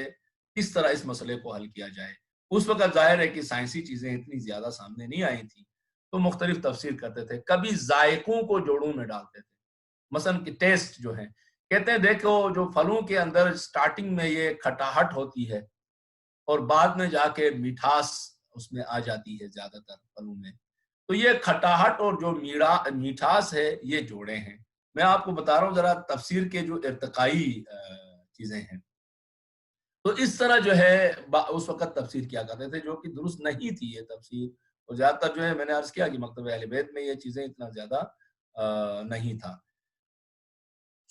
کس طرح اس مسئلے کو حل کیا جائے؟ اس وقت ظاہر ہے کہ سائنسی چیزیں اتنی زیادہ سامنے نہیں آئی تھیں، تو مختلف تفسیر کرتے تھے۔ کبھی ذائقوں کو جوڑوں میں ڈالتے تھے، مثلا کہ ٹیسٹ جو ہے، کہتے ہیں دیکھو جو پھلوں کے اندر سٹارٹنگ میں یہ کھٹاہٹ ہوتی ہے اور بعد میں جا کے مٹھاس اس میں آ جاتی ہے زیادہ تر پھلوں میں، تو یہ کھٹاہٹ اور جو میٹھاس ہے یہ جوڑے ہیں۔ میں آپ کو بتا رہا ہوں ذرا تفسیر کے جو ارتقائی چیزیں ہیں، تو اس طرح جو ہے اس وقت تفسیر کیا کرتے تھے، جو کہ درست نہیں تھی یہ تفسیر، اور زیادہ تر جو ہے میں نے عرض کیا کہ مکتب اہل بیت میں یہ چیزیں اتنا زیادہ نہیں تھا۔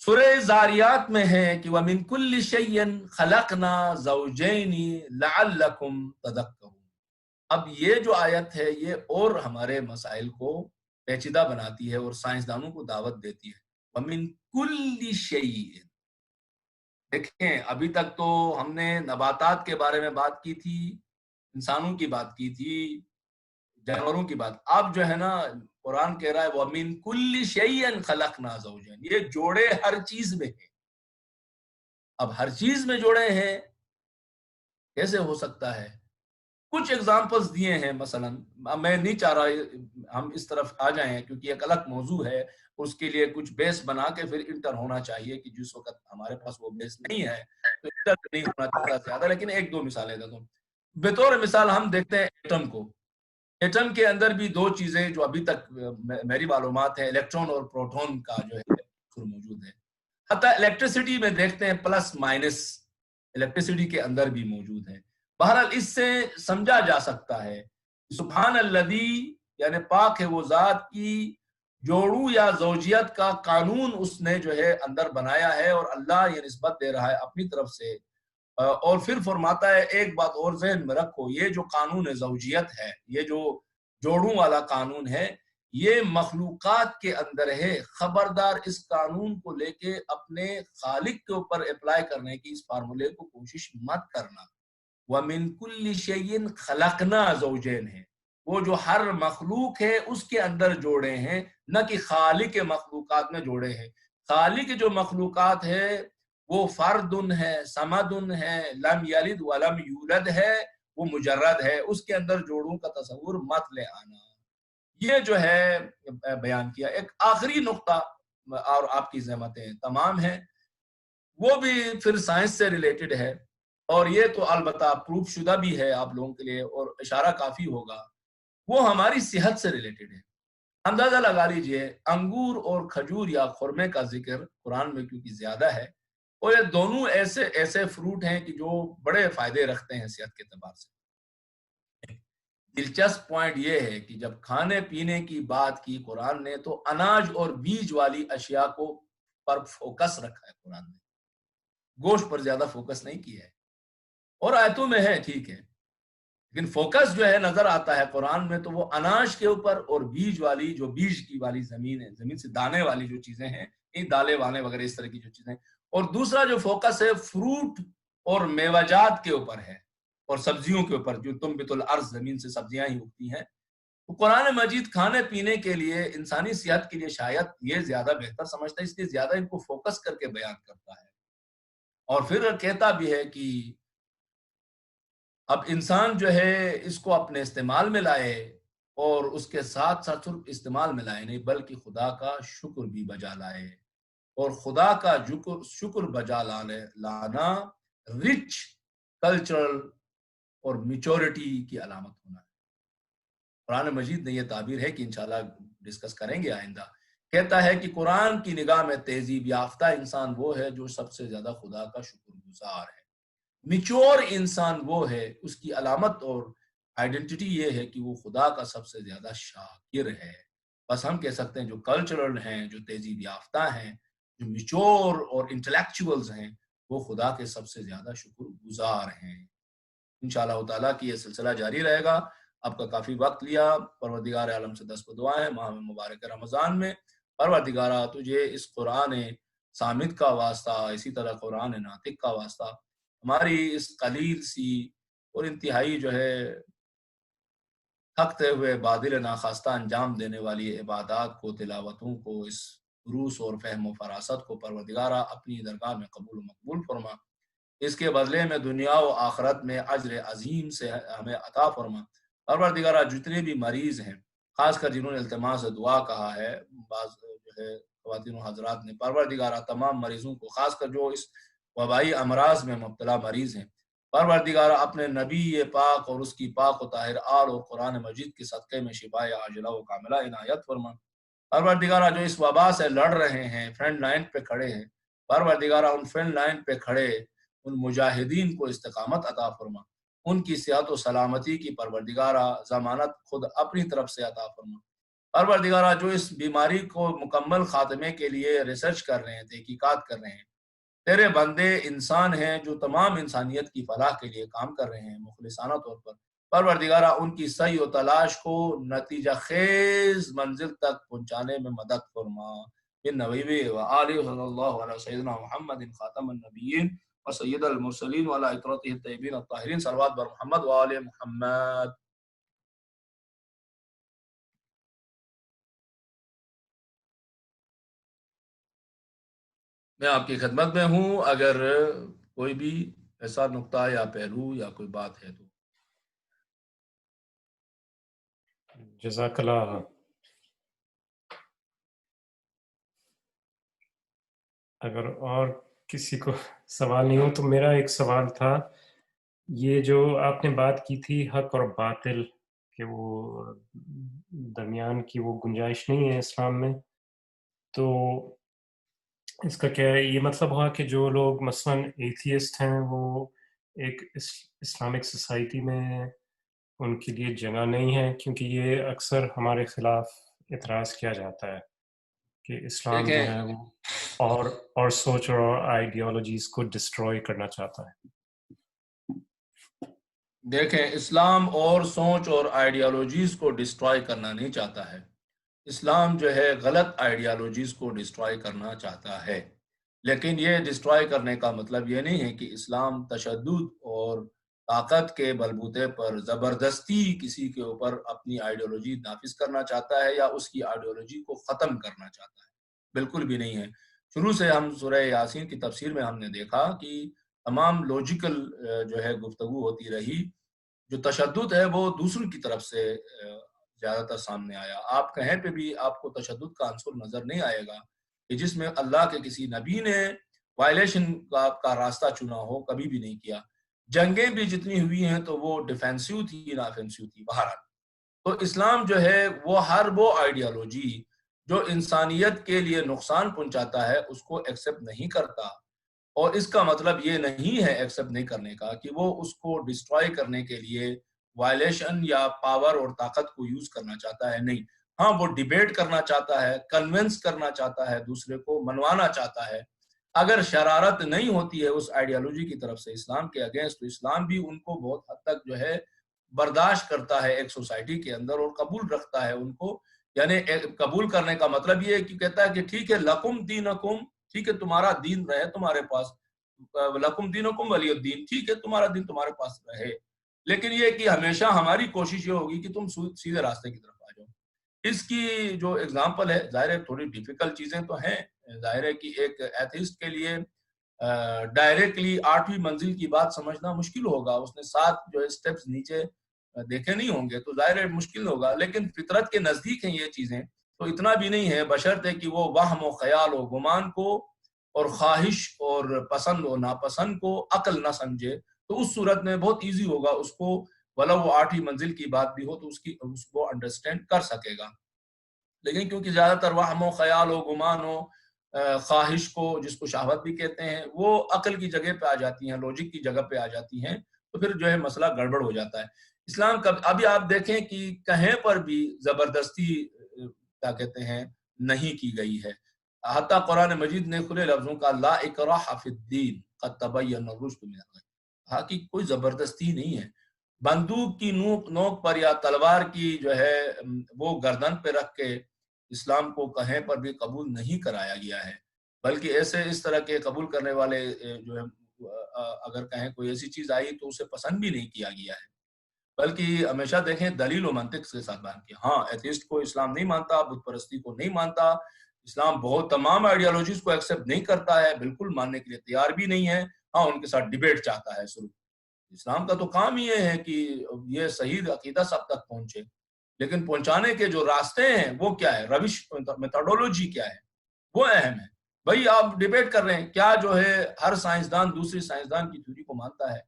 سورہ زاریات میں ہے کہ وَمِن كُلِّ شَيْءٍ خَلَقْنَا زَوْجَيْنِ لَعَلَّكُمْ تَذَكَّرُونَ۔ اب یہ جو آیت ہے یہ اور ہمارے مسائل کو پیچیدہ بناتی ہے اور سائنسدانوں کو دعوت دیتی ہے۔ وَمِن كُلِّ شَيْءٍ، دیکھیں ابھی تک تو ہم نے نباتات کے بارے میں بات کی تھی، انسانوں کی بات کی تھی، جانوروں کی بات، اب جو ہے نا قرآن کہہ رہا ہے وَمِن كُلِّ شَيْءٍ خَلَقْنَا زَوْجَيْنِ، یہ جوڑے ہر چیز میں ہیں۔ اب ہر چیز میں جوڑے ہیں کیسے ہو سکتا ہے؟ کچھ ایگزامپلز دیے ہیں، مثلا میں نہیں چاہ رہا ہم اس طرف آ جائیں کیونکہ ایک الگ موضوع ہے، اس کے لیے کچھ بیس بنا کے پھر انٹر ہونا چاہیے، کہ جس وقت ہمارے پاس وہ بیس نہیں ہے تو انٹر نہیں ہونا چاہتا زیادہ، لیکن ایک دو مثالیں دیتا ہوں۔ بطور مثال ہم دیکھتے ہیں ایٹم کو، ایٹم کے اندر بھی دو چیزیں جو ابھی تک میری معلومات ہے، الیکٹرون اور پروٹون کا جو ہے موجود ہے۔ حتیٰ الیکٹریسٹی میں دیکھتے ہیں پلس مائنس الیکٹریسٹی کے اندر بھی موجود ہے۔ بہرحال اس سے سمجھا جا سکتا ہے سبحان الذی، یعنی پاک ہے وہ ذات کی جوڑوں یا زوجیت کا قانون اس نے جو ہے اندر بنایا ہے، اور اللہ یہ نسبت دے رہا ہے اپنی طرف سے، اور پھر فرماتا ہے ایک بات اور ذہن میں رکھو، یہ جو قانون زوجیت ہے، یہ جو جوڑوں والا قانون ہے، یہ مخلوقات کے اندر ہے، خبردار اس قانون کو لے کے اپنے خالق کے اوپر اپلائی کرنے کی اس فارمولے کو کوشش مت کرنا۔ وَمِن كُلِّ شَيْءٍ خَلَقْنَا زَوْجَيْنِ ہے، وہ جو ہر مخلوق ہے اس کے اندر جوڑے ہیں، نہ کہ خالق مخلوقات میں جوڑے ہیں۔ خالق جو مخلوقات ہے وہ فردن ہے، سمدن ہے، لم یلد ولم یولد ہے، وہ مجرد ہے، اس کے اندر جوڑوں کا تصور مت لے آنا۔ یہ جو ہے بیان کیا۔ ایک آخری نقطہ، اور آپ کی زحمتیں تمام ہیں، وہ بھی پھر سائنس سے ریلیٹڈ ہے، اور یہ تو البتہ پروف شدہ بھی ہے آپ لوگوں کے لیے، اور اشارہ کافی ہوگا، وہ ہماری صحت سے ریلیٹڈ ہے۔ اندازہ لگا لیجئے انگور اور کھجور یا خرمے کا ذکر قرآن میں کیونکہ زیادہ ہے، اور یہ دونوں ایسے فروٹ ہیں کہ جو بڑے فائدے رکھتے ہیں صحت کے اعتبار سے۔ دلچسپ پوائنٹ یہ ہے کہ جب کھانے پینے کی بات کی قرآن نے، تو اناج اور بیج والی اشیاء کو پر فوکس رکھا ہے قرآن نے، گوشت پر زیادہ فوکس نہیں کیا ہے، اور آیتوں میں ہے ٹھیک ہے، لیکن فوکس جو ہے نظر آتا ہے قرآن میں تو وہ اناج کے اوپر، اور بیج والی جو بیج کی والی زمین ہے، زمین سے دانے والی جو چیزیں ہیں، دالے وانے وغیرہ اس طرح کی جو چیزیں، اور دوسرا جو فوکس ہے فروٹ اور میوجات کے اوپر ہے، اور سبزیوں کے اوپر، جو تنبت الارض، زمین سے سبزیاں ہی اگتی ہیں۔ تو قرآن مجید کھانے پینے کے لیے، انسانی صحت کے لیے شاید یہ زیادہ بہتر سمجھتا ہے، اس لیے زیادہ ان کو فوکس کر کے بیان کرتا ہے، اور پھر کہتا بھی ہے کہ اب انسان جو ہے اس کو اپنے استعمال میں لائے، اور اس کے ساتھ ساتھ صرف استعمال میں لائے نہیں بلکہ خدا کا شکر بھی بجا لائے، اور خدا کا شکر بجا لانا رچ کلچرل اور میچورٹی کی علامت ہونا ہے۔ قرآن مجید نے یہ تعبیر ہے کہ انشاءاللہ ڈسکس کریں گے آئندہ، کہتا ہے کہ قرآن کی نگاہ میں تہذیب یافتہ انسان وہ ہے جو سب سے زیادہ خدا کا شکر گزار ہے۔ میچور انسان وہ ہے، اس کی علامت اور آئیڈینٹی یہ ہے کہ وہ خدا کا سب سے زیادہ شاکر ہے۔ بس ہم کہہ سکتے ہیں جو کلچرل ہیں، جو تہذیب یافتہ ہیں، جو میچور اور انٹلیکچوئلز ہیں، وہ خدا کے سب سے زیادہ شکر گزار ہیں۔ انشاءاللہ تعالیٰ کی یہ سلسلہ جاری رہے گا۔ آپ کا کافی وقت لیا، پروردگار عالم سے دست دعائیں ماہ مبارک رمضان میں، پروردگارہ تجھے اس قرآن صامت کا واسطہ، اسی طرح قرآن ناطق کا واسطہ، ہماری اس قلیل سی اور انتہائی جو ہے تھکتے ہوئے بادل ناخواستہ انجام دینے والی عبادات کو، تلاوتوں کو، اس دروس اور فہم و فراست کو پروردگارہ اپنی درگاہ میں قبول و مقبول فرما، اس کے بدلے میں دنیا و آخرت میں اجر عظیم سے ہمیں عطا فرما۔ پروردگارہ جتنے بھی مریض ہیں، خاص کر جنہوں نے التماس دعا کہا ہے، بعض جو ہے خواتین و حضرات نے، پروردگارہ تمام مریضوں کو، خاص کر جو اس وبائی امراض میں مبتلا مریض ہیں، پروردگارہ اپنے نبی پاک اور اس کی پاک و طاہر آل اور قرآن مجید کے صدقے میں شفائے عاجلہ و کاملہ عنایت فرما۔ پروردگارہ جو اس وبا سے لڑ رہے ہیں، فرنٹ لائن پہ کھڑے ہیں، پروردگارہ ان فرنٹ لائن پہ کھڑے ان مجاہدین کو استقامت عطا فرما، ان کی صحت و سلامتی کی پروردگارہ ضمانت خود اپنی طرف سے عطا فرما۔ پروردگارہ جو اس بیماری کو مکمل خاتمے کے لیے ریسرچ کر رہے ہیں، تحقیقات کر رہے ہیں، تیرے بندے انسان ہیں جو تمام انسانیت کی فلاح کے لیے کام کر رہے ہیں مخلصانہ طور پر، پروردگارہ ان کی سعی و تلاش کو نتیجہ خیز منزل تک پہنچانے میں مدد فرما۔ بالنبی و آلہ صلی اللہ علیہ سیدنا محمد خاتم النبیین و سید المرسلین و علی اطرتہ الطیبین الطاہرین، صلوات بر محمد و آل محمد۔ میں آپ کی خدمت میں ہوں، اگر کوئی بھی ایسا نقطہ یا پہلو یا کوئی بات ہے تو۔ جزاک اللہ۔ اگر اور کسی کو سوال نہیں ہو تو میرا ایک سوال تھا، یہ جو آپ نے بات کی تھی حق اور باطل کہ وہ درمیان کی وہ گنجائش نہیں ہے اسلام میں، تو اس کا کیا ہے؟ یہ مطلب ہوا کہ جو لوگ مثلاً ایتھیسٹ ہیں وہ ایک اسلامک سوسائٹی میں ان کے لیے جگہ نہیں ہے، کیونکہ یہ اکثر ہمارے خلاف اعتراض کیا جاتا ہے کہ اسلام جو ہے وہ اور سوچ اور آئیڈیالوجیز کو ڈسٹروائے کرنا چاہتا ہے۔ دیکھیں، اسلام اور سوچ اور آئیڈیالوجیز کو ڈسٹرائے کرنا نہیں چاہتا ہے، اسلام جو ہے غلط آئیڈیالوجیز کو ڈسٹرائے کرنا چاہتا ہے، لیکن یہ ڈسٹرائے کرنے کا مطلب یہ نہیں ہے کہ اسلام تشدد اور طاقت کے بلبوتے پر زبردستی کسی کے اوپر اپنی آئیڈیالوجی نافذ کرنا چاہتا ہے یا اس کی آئیڈیالوجی کو ختم کرنا چاہتا ہے، بالکل بھی نہیں ہے۔ شروع سے ہم سورہ یاسین کی تفسیر میں ہم نے دیکھا کہ تمام لوجیکل جو ہے گفتگو ہوتی رہی، جو تشدد ہے وہ دوسروں کی طرف سے زیادہ تر سامنے آیا۔ آپ کہیں پہ بھی آپ کو تشدد کا عنصر نظر نہیں آئے گا کہ جس میں اللہ کے کسی نبی نے وائلیشن کا راستہ چنا ہو، کبھی بھی نہیں کیا۔ جنگیں بھی جتنی ہوئی ہیں تو وہ ڈیفینسیو تھی نہ آفینسیو تھی، بہرحال۔ تو اسلام جو ہے وہ آئیڈیالوجی جو انسانیت کے لیے نقصان پہنچاتا ہے اس کو ایکسیپٹ نہیں کرتا، اور اس کا مطلب یہ نہیں ہے ایکسیپٹ نہیں کرنے کا کہ وہ اس کو ڈسٹرائے کرنے کے لیے وائلیشن یا پاور اور طاقت کو یوز کرنا چاہتا ہے، نہیں۔ ہاں، وہ ڈیبیٹ کرنا چاہتا ہے، کنونس کرنا چاہتا ہے، دوسرے کو منوانا چاہتا ہے۔ اگر شرارت نہیں ہوتی ہے اس آئیڈیالوجی کی طرف سے اسلام کے اگینسٹ، تو اسلام بھی ان کو بہت حد تک جو ہے برداشت کرتا ہے ایک سوسائٹی کے اندر اور قبول رکھتا ہے ان کو۔ یعنی قبول کرنے کا مطلب یہ ہے کہ کہتا ہے کہ ٹھیک ہے، لکم دینکم، ٹھیک ہے تمہارا دین رہے تمہارے پاس، لکم دینکم ولی الدین، ٹھیک ہے تمہارا دین تمہارے پاس رہے، لیکن یہ کہ ہمیشہ ہماری کوشش یہ ہوگی کہ تم سیدھے راستے کی طرف آ جاؤ۔ اس کی جو اگزامپل ہے، ظاہر ہے تھوڑی ڈیفیکلٹ چیزیں تو ہیں، ظاہر ہے کہ ایک ایتھیسٹ کے لیے ڈائریکٹلی 8ویں منزل کی بات سمجھنا مشکل ہوگا، اس نے 7 جو ہے سٹیپس نیچے دیکھے نہیں ہوں گے، تو ظاہر ہے مشکل ہوگا، لیکن فطرت کے نزدیک ہیں یہ چیزیں، تو اتنا بھی نہیں ہے، بشرطے کہ وہ وہم و خیال و گمان کو اور خواہش اور پسند و ناپسند کو عقل نہ سمجھے، تو اس صورت میں بہت ایزی ہوگا اس کو، ولو وہ 8ویں منزل کی بات بھی ہو تو اس کو انڈرسٹینڈ کر سکے گا۔ لیکن کیونکہ زیادہ تر وہم و خیال و گمان و خواہش کو، جس کو شہوت بھی کہتے ہیں، وہ عقل کی جگہ پہ آ جاتی ہیں، لوجک کی جگہ پہ آ جاتی ہیں، تو پھر جو ہے مسئلہ گڑبڑ ہو جاتا ہے۔ اسلام کا ابھی آپ دیکھیں کہ کہیں پر بھی زبردستی کیا کہتے ہیں نہیں کی گئی ہے۔ حتیٰ قرآن مجید نے کھلے لفظوں کا لا اکراہ فی الدین قد تبین الرشد من الغی، کہا کہ کوئی زبردستی نہیں ہے، بندوق کی نوک پر یا تلوار کی جو ہے وہ گردن پہ رکھ کے اسلام کو کہیں پر بھی قبول نہیں کرایا گیا ہے، بلکہ ایسے اس طرح کے قبول کرنے والے جو ہے اگر کہیں کوئی ایسی چیز آئی تو اسے پسند بھی نہیں کیا گیا ہے، بلکہ ہمیشہ دیکھیں دلیل و منطق کے ساتھ بیان کیا۔ ہاں ایتھیسٹ کو اسلام نہیں مانتا، بت پرستی کو نہیں مانتا، اسلام بہت تمام آئیڈیالوجیز کو ایکسیپٹ نہیں کرتا ہے، بالکل ماننے کے لیے تیار بھی نہیں ہے، ہاں ان کے ساتھ ڈیبیٹ چاہتا ہے شروع۔ اسلام کا تو کام یہ ہے کہ یہ صحیح عقیدہ سب تک پہنچے، لیکن پہنچانے کے جو راستے ہیں وہ کیا ہے، روش میتھڈولوجی کیا ہے، وہ اہم ہے۔ بھائی آپ ڈیبیٹ کر رہے ہیں، کیا جو ہے ہر سائنسدان دوسری سائنسدان کی تھیوری کو مانتا ہے؟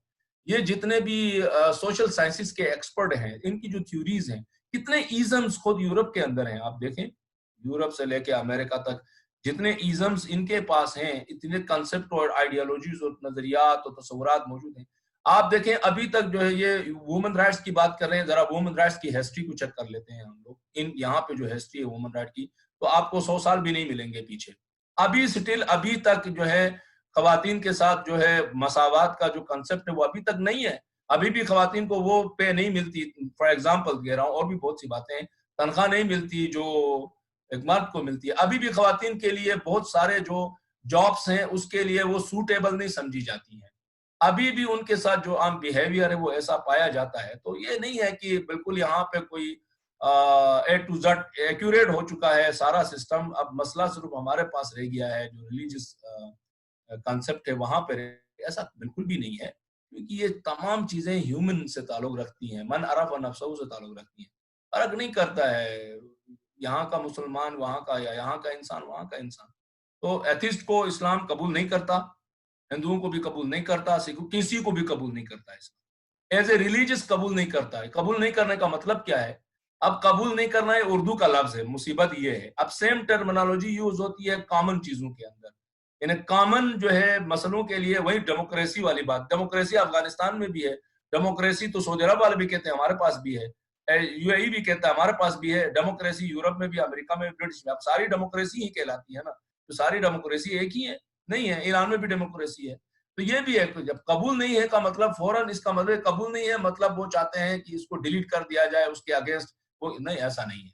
یہ جتنے بھی سوشل سائنسز کے ایکسپرٹ ہیں، ان کی جو تھیوریز ہیں، کتنے ایزمز خود یورپ کے اندر ہیں، آپ دیکھیں یورپ سے لے کے امریکہ تک جتنے ایزمز ان کے پاس ہیں، اتنے کنسپٹ اور آئیڈیالوجیز اور نظریات اور تصورات موجود ہیں۔ آپ دیکھیں ابھی تک جو ہے یہ وومن رائٹس کی بات کر رہے ہیں، ذرا وومن رائٹس کی ہسٹری کو چیک کر لیتے ہیں ہم لوگ، یہاں پہ جو ہسٹری ہے وومن رائٹ کی، تو آپ کو 100 سال بھی نہیں ملیں گے پیچھے۔ ابھی تک جو ہے خواتین کے ساتھ جو ہے مساوات کا جو کنسپٹ ہے وہ ابھی تک نہیں ہے، ابھی بھی خواتین کو وہ پے نہیں ملتی، فار ایگزامپل کہہ رہا ہوں، اور بھی بہت سی باتیں ہیں، تنخواہ نہیں ملتی جو ایک مرد کو ملتی ہے، ابھی بھی خواتین کے لیے بہت سارے جو جابس ہیں اس کے لیے وہ سوٹیبل نہیں سمجھی جاتی ہیں، ابھی بھی ان کے ساتھ جو عام بیہیویئر ہے وہ ایسا پایا جاتا ہے۔ تو یہ نہیں ہے کہ بالکل یہاں پہ کوئی اے ٹو زڈ ایکوریٹ ہو چکا ہے سارا سسٹم، اب مسئلہ صرف ہمارے پاس رہ گیا ہے جو ریلیجس کنسپٹ ہے وہاں پہ، ایسا بالکل بھی نہیں ہے، کیونکہ یہ تمام چیزیں ہیومن سے تعلق رکھتی ہیں، من عرف نفسہ سے تعلق رکھتی ہیں، فرق نہیں کرتا ہے یہاں کا مسلمان وہاں کا، یا یہاں کا انسان وہاں کا انسان۔ تو ایتھسٹ کو اسلام قبول نہیں کرتا، ہندوؤں کو بھی قبول نہیں کرتا، سکھوں کسی کو بھی قبول نہیں کرتا، اسلام ایز اے ریلیجس قبول نہیں کرتا ہے۔ قبول نہیں کرنے کا مطلب کیا ہے؟ اب قبول نہیں کرنا ہے اردو کا لفظ ہے، مصیبت یہ ہے اب سیم ٹرمنالوجی یوز ہوتی ہے کامن چیزوں کے اندر، یعنی کامن جو ہے مسئلوں کے لیے، وہی ڈیموکریسی والی بات، ڈیموکریسی افغانستان میں بھی ہے، ڈیموکریسی تو سعودی عرب والے بھی کہتے ہیں ہمارے پاس بھی ہے، یو اے ای بھی کہتا ہے ہمارے پاس بھی ہے، ڈیموکریسی یورپ میں بھی، امریکہ میں بھی، برٹش میں، اب ساری ڈیموکریسی ہی کہلاتی ہے نا، تو ساری ڈیموکریسی ایک ہی ہے؟ نہیں ہے، ایران میں بھی ڈیموکریسی ہے۔ تو یہ بھی ہے، جب قبول نہیں ہے کا مطلب فوراً اس کا مطلب قبول نہیں ہے مطلب وہ چاہتے ہیں کہ اس کو ڈیلیٹ کر دیا جائے، اس کے اگینسٹ وہ نہیں، ایسا نہیں ہے۔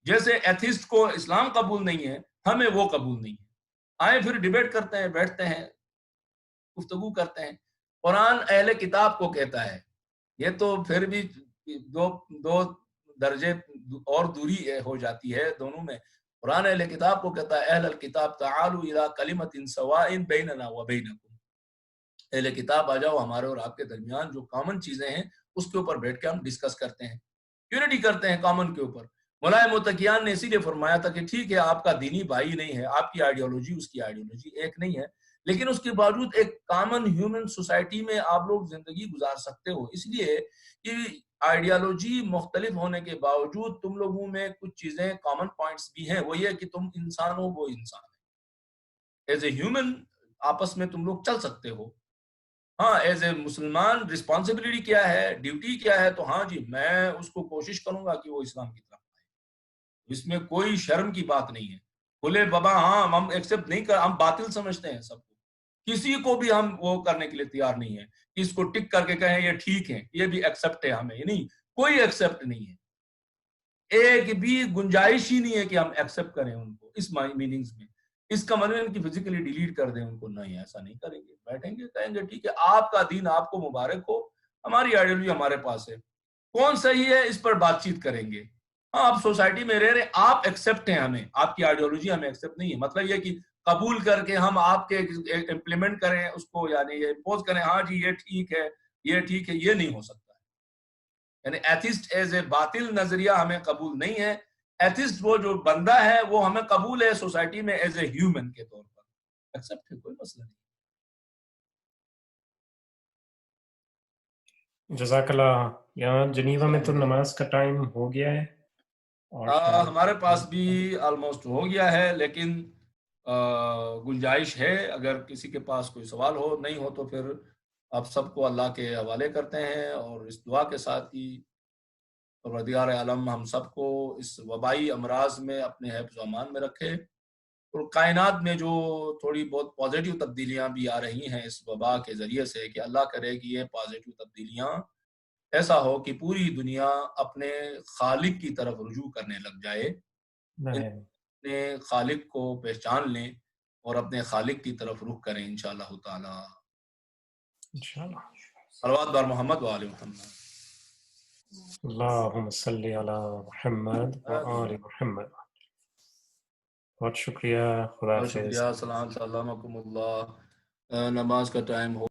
جیسے ایتھسٹ کو اسلام قبول نہیں ہے، ہمیں وہ قبول نہیں ہے، آئے پھر ڈیبیٹ کرتے ہیں، بیٹھتے ہیں، گفتگو کرتے ہیں۔ قرآن اہل کتاب کو کہتا ہے، یہ تو پھر بھی دو درجے اور دوری ہو جاتی ہے دونوں میں۔ قرآن اہل کتاب کو کہتا ہے اہل الکتاب تعالوا الی کلمۃ سواء بیننا وبینکم، اہل کتاب آ جاؤ ہمارے اور آپ کے درمیان جو کامن چیزیں ہیں اس کے اوپر بیٹھ کے ہم ڈسکس کرتے ہیں، یونٹی کرتے ہیں کامن کے اوپر۔ مولا متقیان نے اسی لیے فرمایا تھا کہ ٹھیک ہے آپ کا دینی بھائی نہیں ہے، آپ کی آئیڈیالوجی اس کی آئیڈیالوجی ایک نہیں ہے، لیکن اس کے باوجود ایک کامن ہیومن سوسائٹی میں آپ لوگ زندگی گزار سکتے ہو، اس لیے کہ آئیڈیالوجی مختلف ہونے کے باوجود تم لوگوں میں کچھ چیزیں کامن پوائنٹس بھی ہیں، وہ یہ کہ تم انسان ہو، وہ انسان ہے، ایز اے ہیومن آپس میں تم لوگ چل سکتے ہو۔ ہاں ایز اے مسلمان رسپانسبلٹی کیا ہے، ڈیوٹی کیا ہے، تو ہاں جی میں اس کو کوشش کروں گا کہ وہ اسلام کی طرف آئے، اس میں کوئی شرم کی بات نہیں ہے، بولے بابا ہاں ہم ایکسپٹ نہیں کر، ہم باطل سمجھتے ہیں سب کو، کسی کو بھی ہم وہ کرنے کے لیے تیار نہیں ہے کہ اس کو ٹک کر کے کہیں یہ ٹھیک ہے، یہ بھی ایکسپٹ ہے ہمیں، یہ نہیں، کوئی ایکسپٹ نہیں ہے، ایک بھی گنجائش ہی نہیں ہے کہ ہم ایکسپٹ کریں ان کو اس میننگز میں، اس کا مطلب ان کی فزیکلی ڈیلیٹ کر دیں ان کو، نہیں ایسا نہیں کریں گے، بیٹھیں گے کہیں گے ٹھیک ہے آپ کا دین آپ کو مبارک ہو، ہماری آئیڈیالوجی ہمارے پاس ہے، کون صحیح ہے اس پر بات چیت کریں گے۔ ہاں آپ سوسائٹی میں رہ رہے، آپ ایکسپٹ ہیں ہمیں، آپ کی آئیڈیالوجی ہمیں ایکسپٹ نہیں ہے، مطلب یہ کہ قبول کر کے ہم آپ کے امپلیمنٹ کریں اس کو، یعنی یہ امپوز کریں ہاں جی یہ ٹھیک ہے یہ ٹھیک ہے، یہ نہیں ہو سکتا، یعنی ایتھسٹ ایز اے باطل نظریہ ہمیں قبول نہیں ہے، ایتھسٹ وہ جو بندہ ہے وہ ہمیں قبول ہے سوسائٹی میں ایز اے ہیومن کے طور پر، ایکسپٹ ہے، کوئی مسئلہ نہیں۔ جزاک اللہ۔ یہاں جنیوا میں تو نماز کا ٹائم ہو گیا ہے، اور ہمارے پاس بھی آلموسٹ ہو گیا ہے، لیکن گنجائش ہے اگر کسی کے پاس کوئی سوال ہو، نہیں ہو تو پھر آپ سب کو اللہ کے حوالے کرتے ہیں، اور اس دعا کے ساتھ ہی پروردگار عالم ہم سب کو اس وبائی امراض میں اپنے حفظ و امان میں رکھے، اور کائنات میں جو تھوڑی بہت پازیٹیو تبدیلیاں بھی آ رہی ہیں اس وبا کے ذریعے سے، کہ اللہ کرے کہ یہ پازیٹیو تبدیلیاں ایسا ہو کہ پوری دنیا اپنے خالق کی طرف رجوع کرنے لگ جائے، اپنے خالق کو پہچان لیں اور اپنے خالق کی طرف رخ کریں انشاءاللہ تعالی. انشاءاللہ. صلوات بر محمد و آل محمد. اللہم صلی علی محمد و آل محمد. بہت شکریہ. خدا بہت حافظ. شکریہ. سلامکم اللہ. نماز کا ٹائم ہو